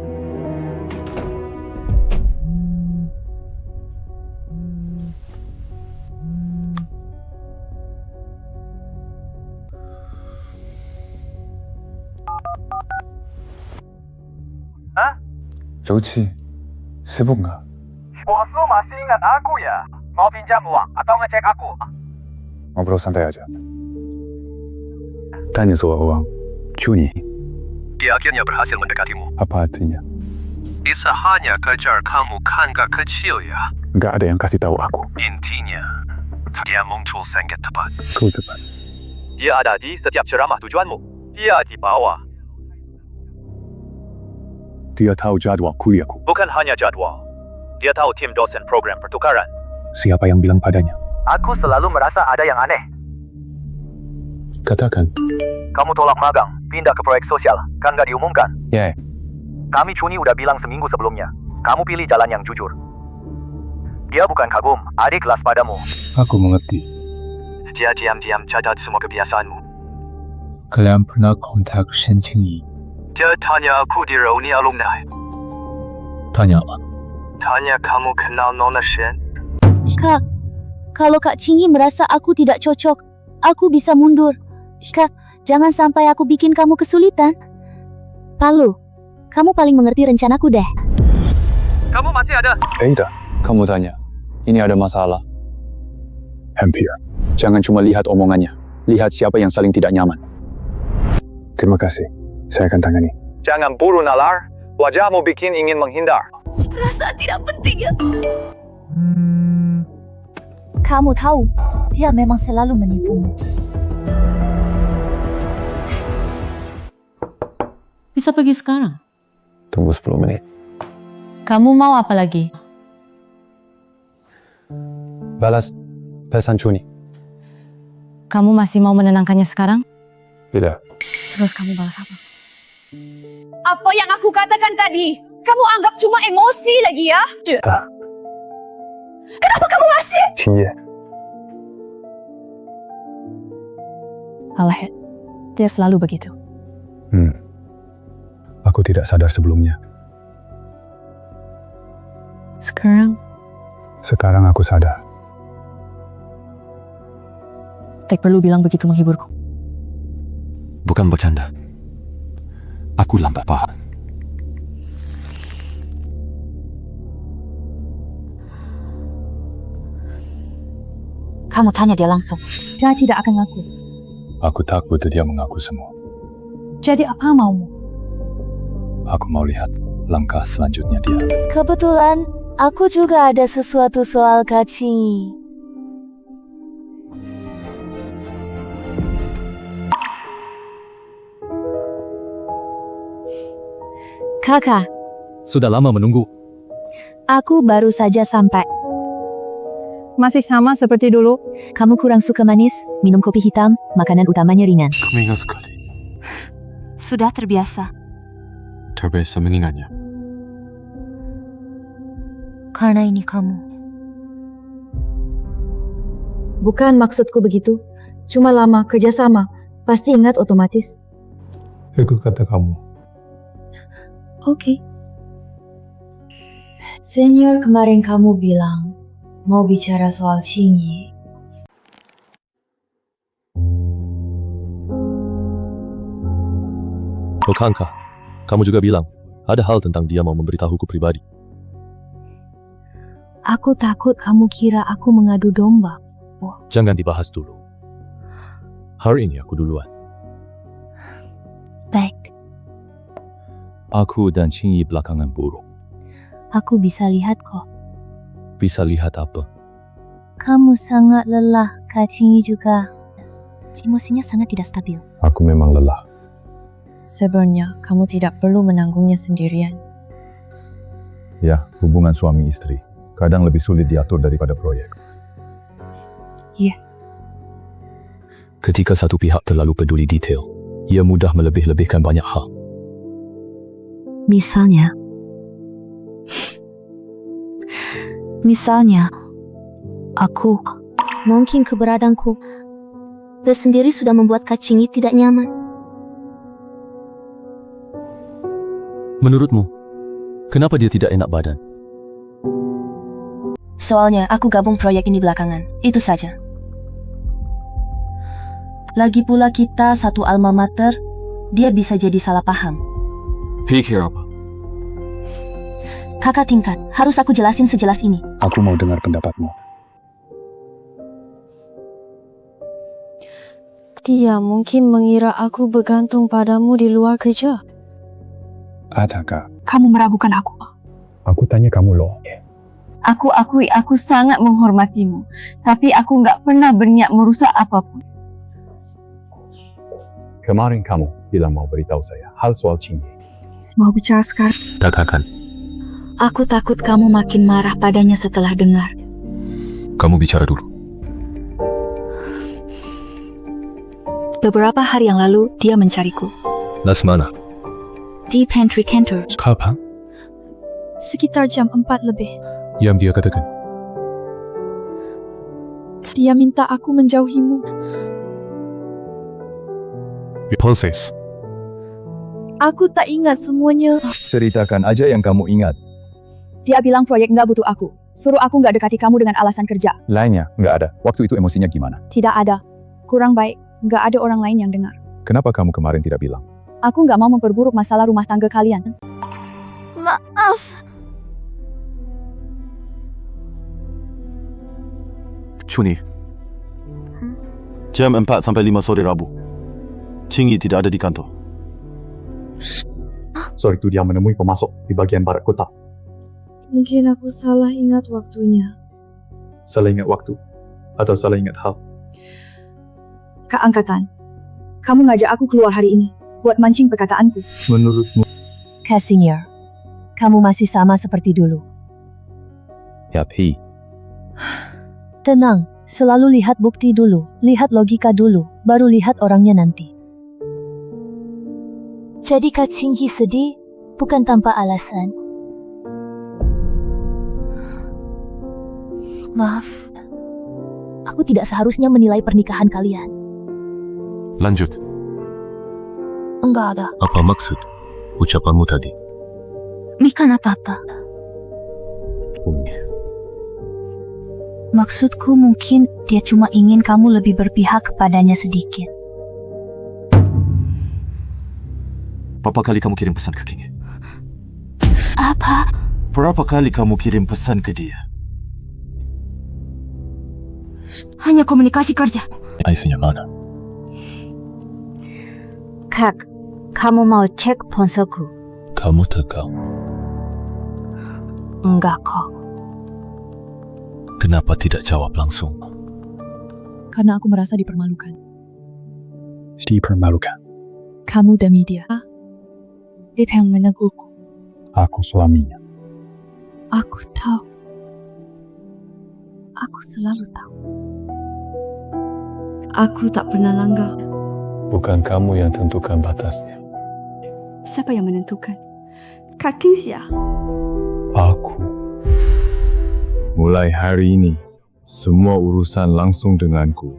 Hah? Joci, sibuk nggak? Bos lu masih ingat aku ya? Mau pinjam uang atau ngecek aku? Ngobrol santai aja. Tanya soal uang. Cuni. Dia akhirnya berhasil mendekatimu. Apa artinya? Bisa hanya kejar kamu kan gak kecil ya. Nggak ada yang kasih tahu aku. Intinya, dia muncul sangat tepat. Kau tepat. Dia ada di setiap ceramah tujuanmu. Dia di bawah. Dia tahu jadwal kuliahku. Bukan hanya jadwal. Dia tahu tim dosen program pertukaran. Siapa yang bilang padanya? Aku selalu merasa ada yang aneh. Katakan. Kamu tolak magang, pindah ke proyek sosial, kan gak diumumkan? Ya. Kami Cuni udah bilang seminggu sebelumnya. Kamu pilih jalan yang jujur. Dia bukan kagum, adik kelas padamu. Aku mengerti. Dia diam-diam catat semua kebiasaanmu. Kalian pernah kontak Shen Qingyi? Dia tanya aku di reuni alumni. Tanya. Tanya kamu kenal Nona Shen? Kak, kalau Kak Cingyi merasa aku tidak cocok, aku bisa mundur. Kak, jangan sampai aku bikin kamu kesulitan. Palu, kamu paling mengerti rencanaku deh. Kamu masih ada? Ada. Kamu tanya. Ini ada masalah. Hampir. Jangan cuma lihat omongannya. Lihat siapa yang saling tidak nyaman. Terima kasih. Saya akan tangani. Jangan buru nalar. Wajahmu bikin ingin menghindar. Perasaan tidak penting ya. Kamu tahu, dia memang selalu menipumu. Bisa pergi sekarang? Tunggu 10 menit. Kamu mau apa lagi? Balas pesan Cuni. Kamu masih mau menenangkannya sekarang? Tidak. Terus kamu balas apa? Apa yang aku katakan tadi? Kamu anggap cuma emosi lagi ya? Kenapa kamu masih? Cingyi. Alah, dia selalu begitu. Aku tidak sadar sebelumnya. Sekarang aku sadar. Tak perlu bilang begitu menghiburku. Bukan bercanda. Aku lambat paham. Kamu tanya dia langsung. Dia tidak akan ngaku. Aku takut dia mengaku semua. Jadi apa maumu? Aku mau lihat langkah selanjutnya dia. Kebetulan, aku juga ada sesuatu soal Kak Cingyi. Kakak, Sudah lama menunggu. aku baru saja sampai. Masih sama seperti dulu. Kamu kurang suka manis, minum kopi hitam, makanan utamanya ringan. Kamu ingat sekali. Sudah terbiasa. Terbiasa mengingatnya. Karena ini kamu. Bukan maksudku begitu. Cuma lama kerjasama. Pasti ingat otomatis. Ikut kata kamu. Oke. Senior, kemarin kamu bilang mau bicara soal Cingyi. Bukankah kamu juga bilang ada hal tentang dia mau memberitahuku pribadi? Aku takut kamu kira aku mengadu domba. Jangan dibahas dulu. Hari ini aku duluan. Baik, Aku dan Cingyi belakangan buruk. aku bisa lihat kok. Bisa lihat apa? Kamu sangat lelah, Kak Cingyi juga. Emosinya sangat tidak stabil. Aku memang lelah. Sebenarnya kamu tidak perlu menanggungnya sendirian. Ya, hubungan suami istri kadang lebih sulit diatur daripada proyek. Iya. Ketika satu pihak terlalu peduli detail, ia mudah melebih-lebihkan banyak hal. Misalnya, aku. Mungkin keberadaanku sendiri sudah membuat Kak Cingyi tidak nyaman. Menurutmu, kenapa dia tidak enak badan? Soalnya aku gabung proyek ini belakangan, itu saja. Lagi pula kita satu alma mater, dia bisa jadi salah paham. Pikir apa? Kakak tingkat, harus aku jelasin sejelas ini. Aku mau dengar pendapatmu. Dia mungkin mengira aku bergantung padamu di luar kerja. Adakah? Kamu meragukan aku. Aku tanya kamu loh. Aku akui aku sangat menghormatimu. Tapi aku nggak pernah berniat merusak apapun. Kemarin kamu bilang mau beritahu saya hal soal Cingyi. Mau bicara sekarang? Katakan. Aku takut kamu makin marah padanya setelah dengar. Kamu bicara dulu. Beberapa hari yang lalu, dia mencariku. Lasmana. Di pantry canter. Kapan? Sekitar jam 4 lebih. Yang dia katakan. Dia minta aku menjauhimu. Repulses. Aku tak ingat semuanya. Ceritakan aja yang kamu ingat. Dia bilang proyek nggak butuh aku. Suruh aku nggak dekati kamu dengan alasan kerja. Lainnya, nggak ada. Waktu itu emosinya gimana? Tidak ada. Kurang baik. Nggak ada orang lain yang dengar. Kenapa kamu kemarin tidak bilang? Aku nggak mau memperburuk masalah rumah tangga kalian. Maaf. Chuni. Jam 4 sampai 5 sore Rabu. Qingyi tidak ada di kantor. Sore itu dia menemui pemasok di bagian barat kota. Mungkin aku salah ingat waktunya. Salah ingat waktu atau salah ingat hal? Kak Angkatan, kamu ngajak aku keluar hari ini buat mancing perkataanku. Menurutmu? Kak Senior, kamu masih sama seperti dulu. Yapi. Tenang, selalu lihat bukti dulu, lihat logika dulu, baru lihat orangnya nanti. Jadi Kak Qingyi sedih, bukan tanpa alasan. Maaf, aku tidak seharusnya menilai pernikahan kalian. Lanjut. Enggak ada. Apa maksud ucapanmu tadi? Bukan apa-apa. Maksudku mungkin dia cuma ingin kamu lebih berpihak kepadanya sedikit. Berapa kali kamu kirim pesan ke King? Apa? Berapa kali kamu kirim pesan ke dia? Hanya komunikasi kerja. Isinya mana? Kak, kamu mau cek ponselku? Kamu tegal. Enggak kok. Kenapa tidak jawab langsung? Karena aku merasa dipermalukan. Dipermalukan. Kamu demi dia. Dia yang menegurku. Aku suaminya. Aku tahu. Aku selalu tahu. Aku tak pernah langgar. Bukan kamu yang tentukan batasnya. Siapa yang menentukan? Kak Qingyi. Aku. Mulai hari ini, semua urusan langsung denganku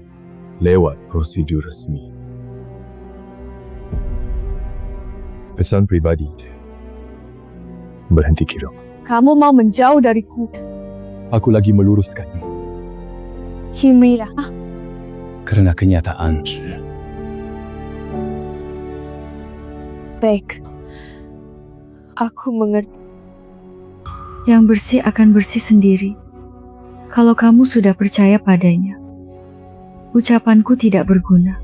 lewat prosedur resmi. Pesan pribadi. Berhenti kirim. Kamu mau menjauh dariku. Aku lagi meluruskan. Himira. Karena kenyataan. Baik. Aku mengerti. Yang bersih akan bersih sendiri. Kalau kamu sudah percaya padanya, ucapanku tidak berguna.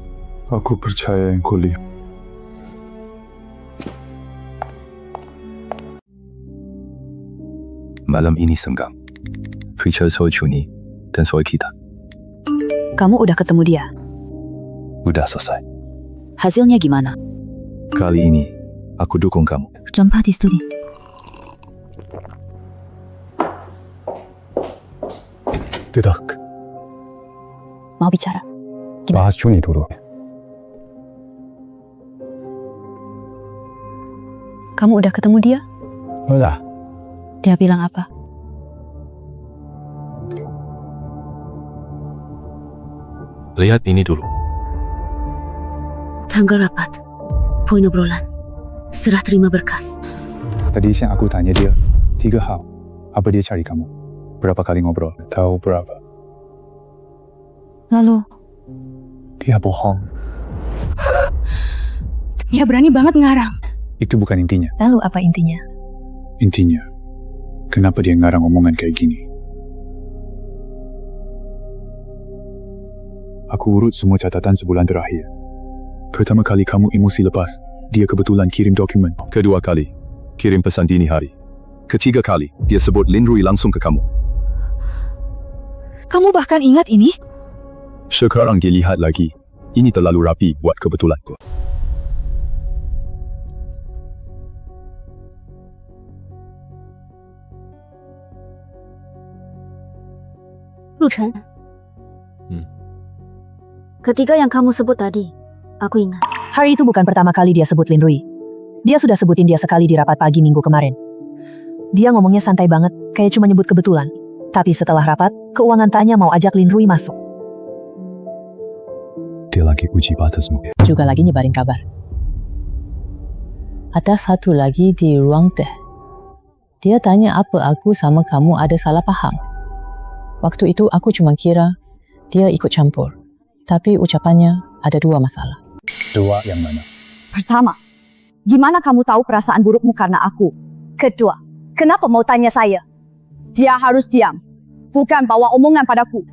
Aku percaya yang kulihat. Malam ini senggang. Preacher soal Chuni dan soal kita. Kamu udah ketemu dia? Udah selesai. Hasilnya gimana? Kali ini, aku dukung kamu. Jam 4 di studi. Tidak. Mau bicara? Bahas Chuni dulu. Kamu udah ketemu dia? Udah. Dia bilang apa? Lihat ini dulu. Tanggal rapat. Poin obrolan. Serah terima berkas. Tadi siang aku tanya dia 3 hal. Apa dia cari kamu? Berapa kali ngobrol? Tahu berapa? Lalu? Dia bohong. Dia berani banget ngarang. Itu bukan intinya. Lalu apa intinya? Intinya, kenapa dia ngarang omongan kayak gini? Aku urut semua catatan sebulan terakhir. Pertama kali kamu emosi lepas, dia kebetulan kirim dokumen. Kedua kali, kirim pesan dini hari. Ketiga kali, dia sebut Lin Rui langsung ke kamu. Kamu bahkan ingat ini? Sekarang dilihat lagi. Ini terlalu rapi buat kebetulan. Luchen. Ketiga yang kamu sebut tadi, aku ingat. Hari itu bukan pertama kali dia sebut Lin Rui. Dia sudah sebutin dia sekali di rapat pagi minggu kemarin. Dia ngomongnya santai banget, kayak cuma nyebut kebetulan. Tapi setelah rapat, keuangan tanya mau ajak Lin Rui masuk. Dia lagi uji batasmu. Juga lagi nyebarin kabar. Ada satu lagi di ruang teh. Dia tanya apa aku sama kamu ada salah faham. Waktu itu aku cuma kira dia ikut campur. Tapi ucapannya ada 2 masalah. 2 yang mana? Pertama, gimana kamu tahu perasaan burukmu karena aku? Kedua, kenapa mau tanya saya? Dia harus diam, bukan bawa omongan padaku.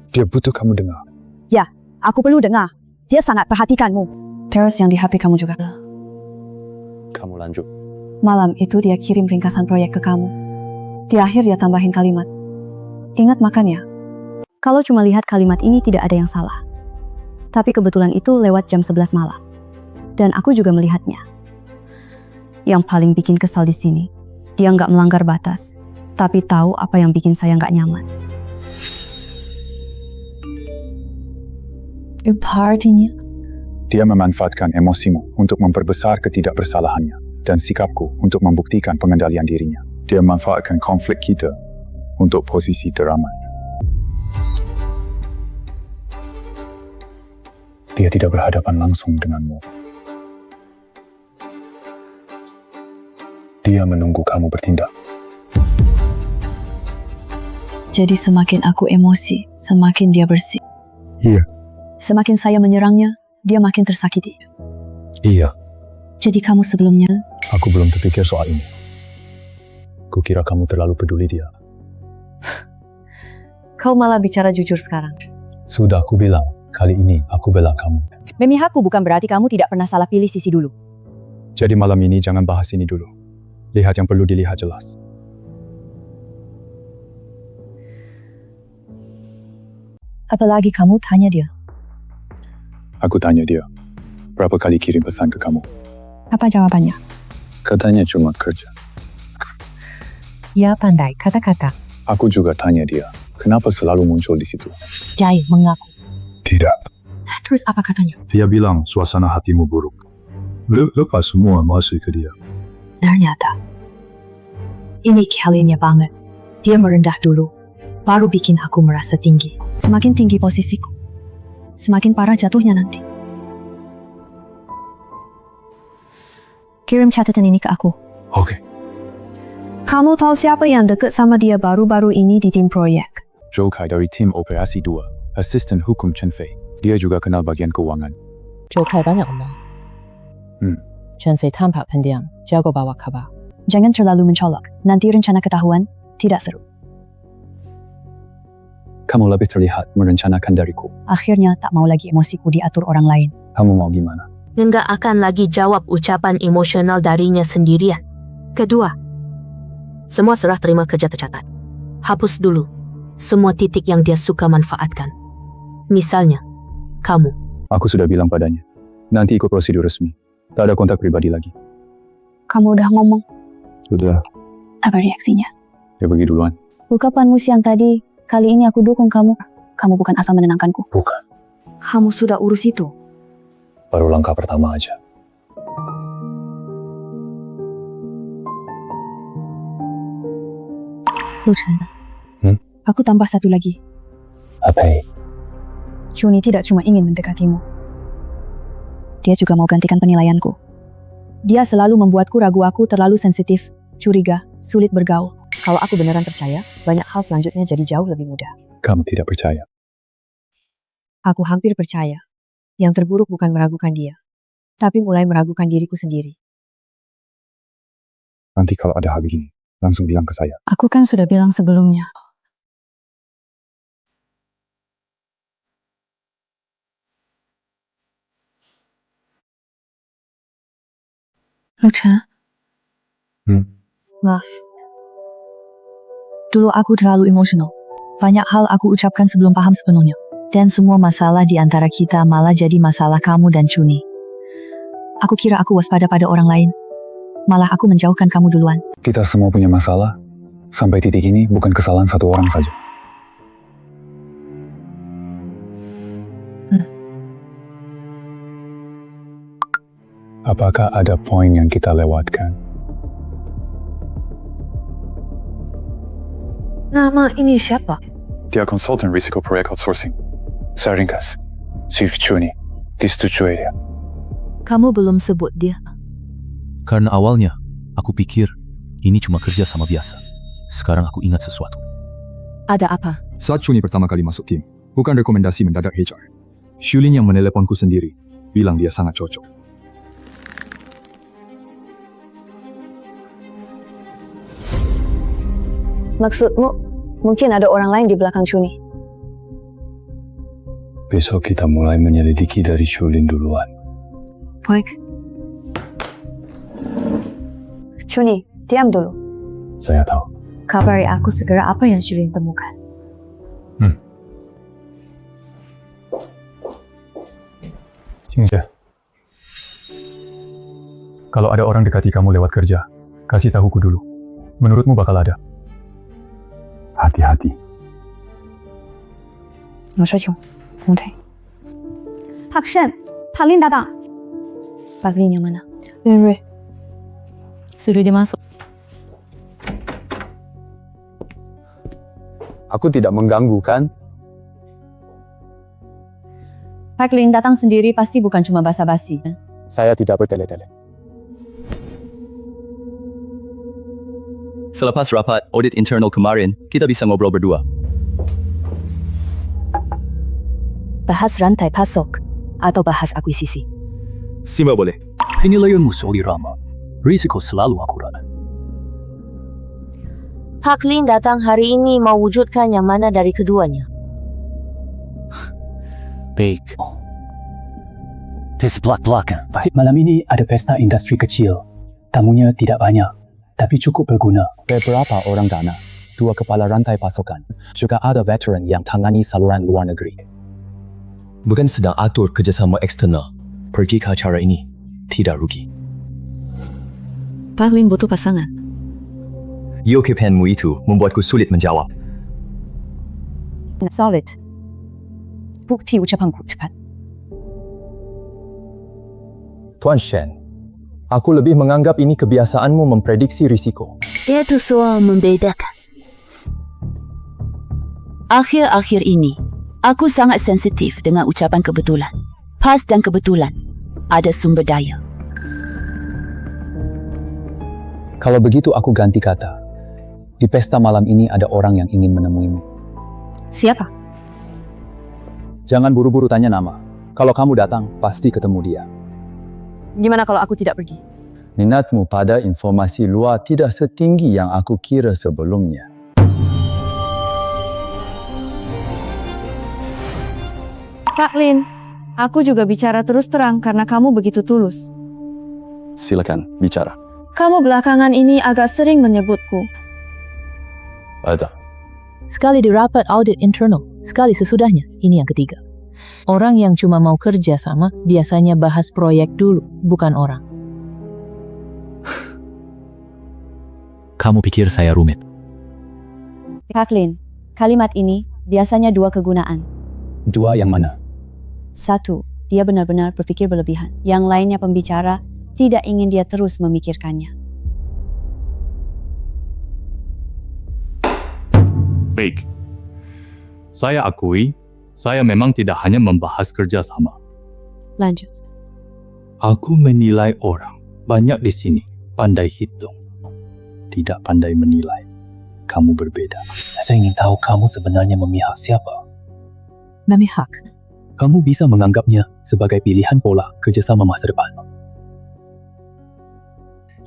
Dia butuh kamu dengar. Ya, aku perlu dengar. Dia sangat perhatikanmu. Terus yang di HP kamu juga. Kamu lanjut. Malam itu dia kirim ringkasan proyek ke kamu. Di akhir dia tambahin kalimat. Ingat makan ya. Kalau cuma lihat kalimat ini tidak ada yang salah. Tapi kebetulan itu lewat jam 11 malam. Dan aku juga melihatnya. Yang paling bikin kesal di sini, dia nggak melanggar batas, tapi tahu apa yang bikin saya nggak nyaman. Apa artinya? Dia memanfaatkan emosimu untuk memperbesar ketidakbersalahannya dan sikapku untuk membuktikan pengendalian dirinya. Dia memanfaatkan konflik kita untuk posisi teraman. Dia tidak berhadapan langsung denganmu. Dia menunggu kamu bertindak. Jadi semakin aku emosi, semakin dia bersih. Iya. Semakin saya menyerangnya, dia makin tersakiti. Iya. Jadi kamu sebelumnya? Aku belum terpikir soal ini. Kukira kamu terlalu peduli dia. Kau malah bicara jujur sekarang. Sudah aku bilang, kali ini aku bela kamu. Memihakku bukan berarti kamu tidak pernah salah pilih sisi dulu. Jadi malam ini jangan bahas ini dulu. Lihat yang perlu dilihat jelas. Apalagi kamu tanya dia. Aku tanya dia, berapa kali kirim pesan ke kamu? Apa jawabannya? Katanya cuma kerja. Ya pandai kata-kata. Aku juga tanya dia, kenapa selalu muncul di situ? Jai mengaku. Tidak. Terus apa katanya? Dia bilang suasana hatimu buruk. Lepas semua masuk ke dia. Ternyata ini kalinya banget. Dia merendah dulu, baru bikin aku merasa tinggi. Semakin tinggi posisiku, semakin parah jatuhnya nanti. Kirim catatan ini ke aku. Oke. Kamu tahu siapa yang deket sama dia baru-baru ini di tim proyek? Zhou Kai dari tim operasi 2, asisten hukum Chen Fei. Dia juga kenal bagian keuangan. Zhou Kai banyak omong. Chen Fei tampak pendiam, jago bawa kabar. Jangan terlalu mencolok, nanti rencana ketahuan, tidak seru. Kamu lebih terlihat merencanakan dariku. Akhirnya tak mau lagi emosiku diatur orang lain. Kamu mau gimana? Enggak akan lagi jawab ucapan emosional darinya sendirian. Kedua, semua serah terima kerja tercatat. Hapus dulu semua titik yang dia suka manfaatkan. Misalnya, kamu. Aku sudah bilang padanya, nanti ikut prosedur resmi. Tak ada kontak pribadi lagi. Kamu udah ngomong? Sudah. Apa reaksinya? Dia pergi duluan. Ungkapanmu siang tadi, kali ini aku dukung kamu. Kamu bukan asal menenangkanku. Bukan. Kamu sudah urus itu. Baru langkah pertama aja. Luchen, aku tambah satu lagi. Apa? Chuni tidak cuma ingin mendekatimu. Dia juga mau gantikan penilaianku. Dia selalu membuatku ragu, aku terlalu sensitif, curiga, sulit bergaul. Kalau aku beneran percaya, banyak hal selanjutnya jadi jauh lebih mudah. Kamu tidak percaya? Aku hampir percaya. Yang terburuk bukan meragukan dia, tapi mulai meragukan diriku sendiri. Nanti kalau ada hal begini, langsung bilang ke saya. Aku kan sudah bilang sebelumnya. Lucha. Maaf. Dulu aku terlalu emosional. Banyak hal aku ucapkan sebelum paham sepenuhnya. Dan semua masalah di antara kita malah jadi masalah kamu dan Chuni. Aku kira aku waspada pada orang lain. Malah aku menjauhkan kamu duluan. Kita semua punya masalah. Sampai titik ini bukan kesalahan satu orang saja. Apakah ada poin yang kita lewatkan? Nama ini siapa? Dia konsultan risiko proyek outsourcing. Saya ringkas. Chief Chuni. Disetujui dia. Kamu belum sebut dia. Karena awalnya, aku pikir Ini cuma kerja sama biasa. Sekarang aku ingat sesuatu. Ada apa? Saat Chuni pertama kali masuk tim, bukan rekomendasi mendadak HR. Shulin yang meneleponku sendiri, bilang dia sangat cocok. Maksudmu, mungkin ada orang lain di belakang Chuni. Besok kita mulai menyelidiki dari Shulin duluan. Baik. Chuni, diam dulu. Saya tahu. Kabari aku segera apa yang Shulin temukan. Qingxie, kalau ada orang dekati kamu lewat kerja, kasih tahuku dulu. Menurutmu bakal ada? Hati-hati. 我说请红腿。Pak Shen, Pak Lin datang. Pak Lin yang mana? Lin Rui. Suruh dia masuk. Aku tidak mengganggu, kan? Pak Lin datang sendiri pasti bukan cuma basa-basi. Saya tidak bertele-tele. Selepas rapat audit internal kemarin, kita bisa ngobrol berdua. Bahas rantai pasok atau bahas akuisisi? Simba boleh. Penilaianmu solid Rama. Risiko selalu akurat. Pak Lin datang hari ini mau wujudkan yang mana dari keduanya? Baik. Tes belak-belakan. Malam ini ada pesta industri kecil. Tamunya tidak banyak, tapi cukup berguna. Beberapa orang dana, 2 kepala rantai pasokan, juga ada veteran yang tangani saluran luar negeri. Bukan sedang atur kerjasama eksternal. Pergi ke acara ini, tidak rugi. Pak Lin butuh pasangan. Yokepenmu itu membuatku sulit menjawab. Solid. Bukti ucapanku cepat. Tuan Shen, aku lebih menganggap ini kebiasaanmu memprediksi risiko. Itu soal membedakan. Akhir-akhir ini, aku sangat sensitif dengan ucapan kebetulan. Pas dan kebetulan, ada sumber daya. Kalau begitu aku ganti kata. Di pesta malam ini ada orang yang ingin menemuimu. Siapa? Jangan buru-buru tanya nama. Kalau kamu datang, pasti ketemu dia. Gimana kalau aku tidak pergi? Minatmu pada informasi luar tidak setinggi yang aku kira sebelumnya. Pak Lin, aku juga bicara terus terang karena kamu begitu tulus. Silakan, bicara. Kamu belakangan ini agak sering menyebutku. Ada. Sekali di rapat audit internal, sekali sesudahnya. Ini yang ketiga. Orang yang cuma mau kerja sama biasanya bahas proyek dulu, bukan orang. Kamu pikir saya rumit? Pak Lin, kalimat ini biasanya 2 kegunaan. 2 yang mana? 1, dia benar-benar berpikir berlebihan. Yang lainnya pembicara tidak ingin dia terus memikirkannya. Baik. Saya akui, saya memang tidak hanya membahas kerjasama. Lanjut. Aku menilai orang. Banyak di sini pandai hitung. Tidak pandai menilai. Kamu berbeda. Saya ingin tahu kamu sebenarnya memihak siapa? Memihak. Kamu bisa menganggapnya sebagai pilihan pola kerjasama masa depan.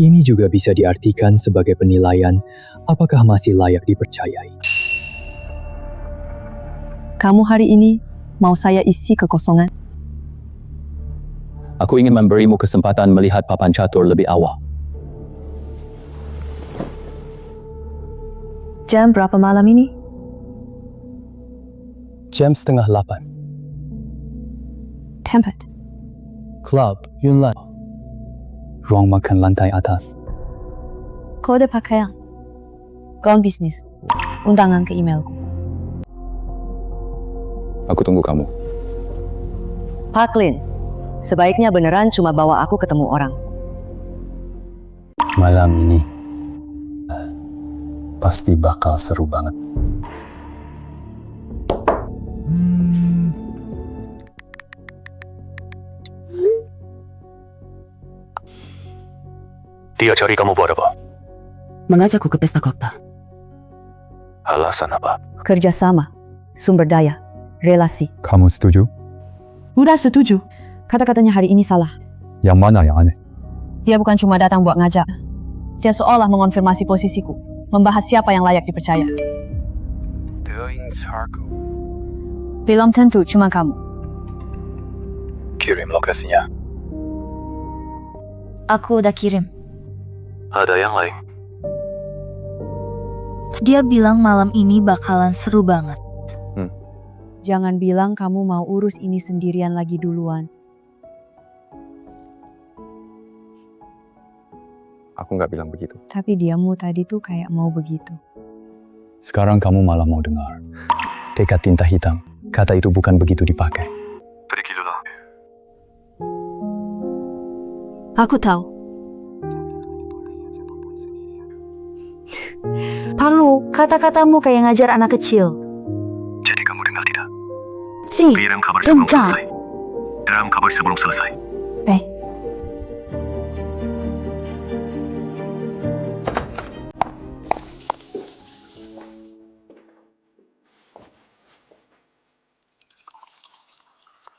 Ini juga bisa diartikan sebagai penilaian apakah masih layak dipercayai. Kamu hari ini mau saya isi kekosongan? Aku ingin memberimu kesempatan melihat papan catur lebih awal. Jam berapa malam ini? Jam 7:30. Tempat. Club Yunlan. Ruang makan lantai atas. Kode pakaian. Gaun bisnis. Undangan ke emailku. Aku tunggu kamu. Pak Lin, sebaiknya beneran cuma bawa aku ketemu orang. Malam ini pasti bakal seru banget. Dia cari kamu buat apa? mengajakku ke pesta kokta. Alasan apa? Kerjasama, sumber daya, relasi. Kamu setuju? Udah setuju. Kata-katanya hari ini salah. Yang mana yang aneh? Dia bukan cuma datang buat ngajak. Dia seolah mengonfirmasi posisiku, membahas siapa yang layak dipercaya. Belum tentu cuma kamu. Kirim lokasinya. Aku udah kirim. Ada yang lain? Dia bilang malam ini bakalan seru banget. Jangan bilang kamu mau urus ini sendirian lagi duluan. Aku nggak bilang begitu. Tapi diamu tadi tuh kayak mau begitu. Sekarang kamu malah mau dengar. Tekad tinta hitam. Kata itu bukan begitu dipakai. Pergi dulu. Aku tahu. Parlu, kata-katamu kayak ngajar anak kecil. Jadi kamu dengar tidak? Si, Kirim kabar sebelum selesai. Kirim kabar sebelum selesai.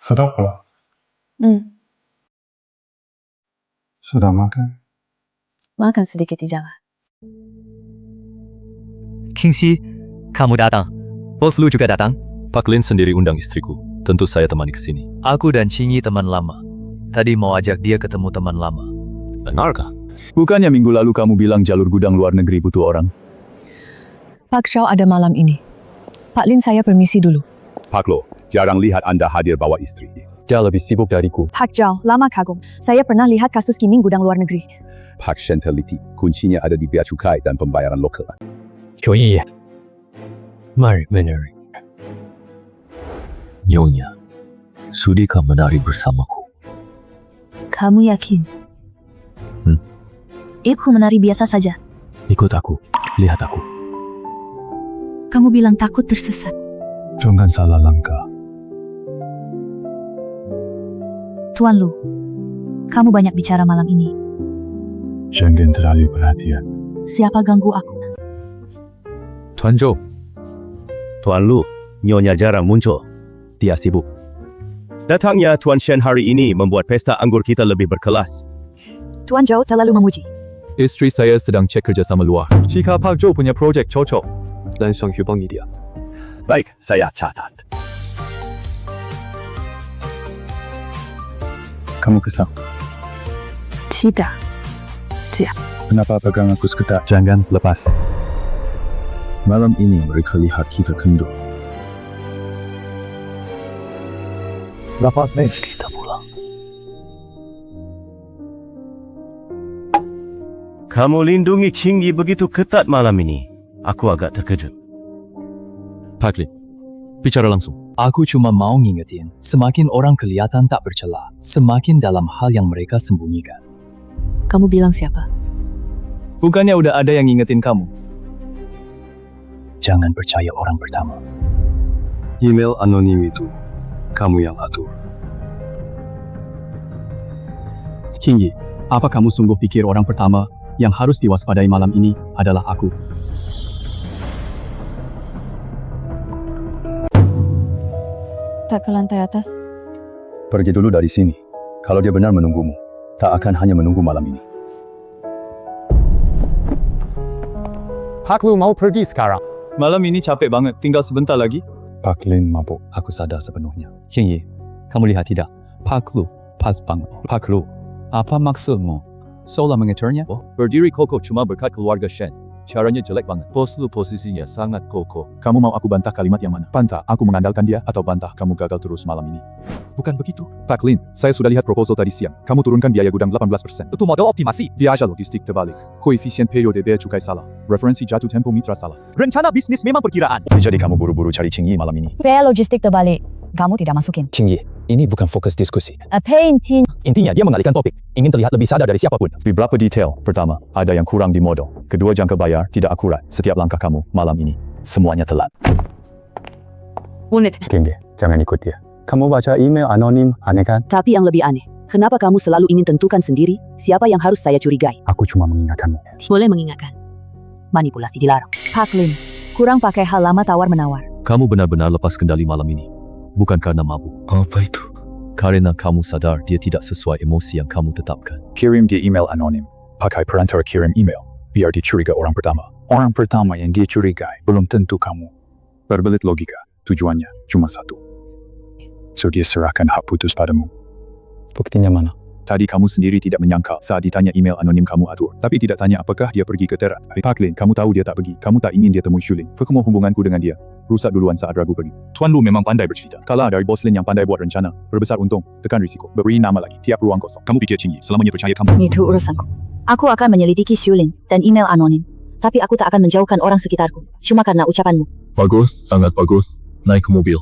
Sudah pulang? Sudah makan? Makan sedikit di jalan. Kingxi, kamu datang. Bos Lu juga datang. Pak Lin sendiri undang istriku. Tentu saya temani ke sini. Aku dan Qingyi teman lama. Tadi mau ajak dia ketemu teman lama. Benarkah? Bukannya minggu lalu kamu bilang jalur gudang luar negeri butuh orang? Pak Shaw ada malam ini. Pak Lin, saya permisi dulu. Pak Lo, jarang lihat Anda hadir bawa istri. Dia lebih sibuk dariku. Pak Zhao, lama kagum. Saya pernah lihat kasus skimming gudang luar negeri. Pak Shen teliti, kuncinya ada di bea cukai dan pembayaran lokal. Kyoyi, mari menari. Nyonya, sudikah menari bersamaku? Kamu yakin? Aku menari biasa saja. Ikut aku, lihat aku. Kamu bilang takut tersesat. Jangan salah langkah. Tuan Lu, kamu banyak bicara malam ini. Jangan terlalu perhatian. Siapa ganggu aku? Tuan Zhou. Tuan Lu, Nyonya jarang muncul. Dia sibuk. Datangnya Tuan Shen hari ini membuat pesta anggur kita lebih berkelas. Tuan Zhou terlalu memuji. Istri saya sedang cek kerjasama luar. Jika Pak Zhou punya projek cocok, langsung hubungi dia. Baik, saya catat. Kamu kesal? Tidak. Kenapa pegang aku seketat? Jangan lepas. Malam ini mereka lihat kita kendor. Lepas nih. Kita pulang. Kamu lindungi Qingyi begitu ketat malam ini. Aku agak terkejut. Pak Lin, bicara langsung. Aku cuma mau ngingetin, semakin orang kelihatan tak bercela, semakin dalam hal yang mereka sembunyikan. Kamu bilang siapa? Bukannya udah ada yang ngingetin kamu? Jangan percaya orang pertama. Email anonim itu, kamu yang atur. Qingyi, apa kamu sungguh pikir orang pertama yang harus diwaspadai malam ini adalah aku? Tak ke lantai atas. Pergi dulu dari sini. Kalau dia benar menunggumu, tak akan hanya menunggu malam ini. Pak Lu mau pergi sekarang. Malam ini capek banget, tinggal sebentar lagi. Pak Lin mabuk. Aku sadar sepenuhnya. Qingyi, kamu lihat tidak? Pak Lu pas banget. Pak Lu, apa maksudmu? Seolah mengejarnya? Berdiri kokoh cuma berkat keluarga Shen. Caranya jelek banget. Bos Lu posisinya sangat kokoh. Kamu mau aku bantah kalimat yang mana? Bantah aku mengandalkan dia atau bantah kamu gagal terus malam ini? Bukan begitu. Pak Lin, saya sudah lihat proposal tadi siang. Kamu turunkan biaya gudang 18%. Itu model optimasi. Biaya logistik terbalik. Koefisien periode bea cukai salah. Referensi jatuh tempo mitra salah. Rencana bisnis memang perkiraan. Jadi kamu buru-buru cari Qingyi malam ini? Biaya logistik terbalik. Kamu tidak masukin. Qingyi, ini bukan fokus diskusi. Apa intinya? Intinya dia mengalihkan topik. Ingin terlihat lebih sadar dari siapapun. Beberapa detail. Pertama, ada yang kurang di model. Kedua, jangka bayar tidak akurat. Setiap langkah kamu malam ini, semuanya telat. Unit. Qingyi, jangan ikut dia. Kamu baca email anonim, aneh kan? Tapi yang lebih aneh, kenapa kamu selalu ingin tentukan sendiri siapa yang harus saya curigai? Aku cuma mengingatkanmu. Boleh mengingatkan. manipulasi dilarang. Pak Lin, kurang pakai hal lama tawar-menawar. Kamu benar-benar lepas kendali malam ini. Bukan karena mabuk. Apa itu? Karena kamu sadar dia tidak sesuai emosi yang kamu tetapkan. Kirim dia email anonim. Pakai perantara kirim email. Biar dia curiga orang pertama. Orang pertama yang dia curigai belum tentu kamu. Berbelit logika. Tujuannya cuma satu. So dia serahkan hak putus padamu. Buktinya mana? Tadi kamu sendiri tidak menyangkal saat ditanya email anonim kamu atur. Tapi tidak tanya apakah dia pergi ke terat. Pak Lin, kamu tahu dia tak pergi. Kamu tak ingin dia temui Shuling. Perkemau hubunganku dengan dia. Rusak duluan saat ragu pergi. Tuan Lu memang pandai bercerita. Kalah dari bos Lin yang pandai buat rencana. Berbesar untung, tekan risiko. Beri nama lagi, tiap ruang kosong. Kamu pikir Qingyi selamanya percaya kamu? Itu urusanku. Aku akan menyelidiki Shuling dan email anonim. Tapi aku tak akan menjauhkan orang sekitarku. Cuma karena ucapanmu. Bagus, sangat bagus. Naik ke mobil.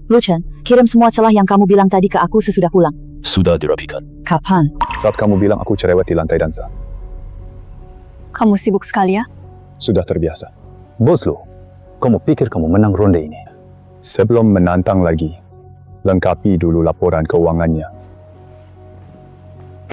Lu Chen, kirim semua celah yang kamu bilang tadi ke aku sesudah pulang. Sudah dirapikan. Kapan? Saat kamu bilang aku cerewet di lantai dansa. Kamu sibuk sekali ya? Sudah terbiasa. Bos Lu, kamu pikir kamu menang ronde ini? Sebelum menantang lagi, lengkapi dulu laporan keuangannya.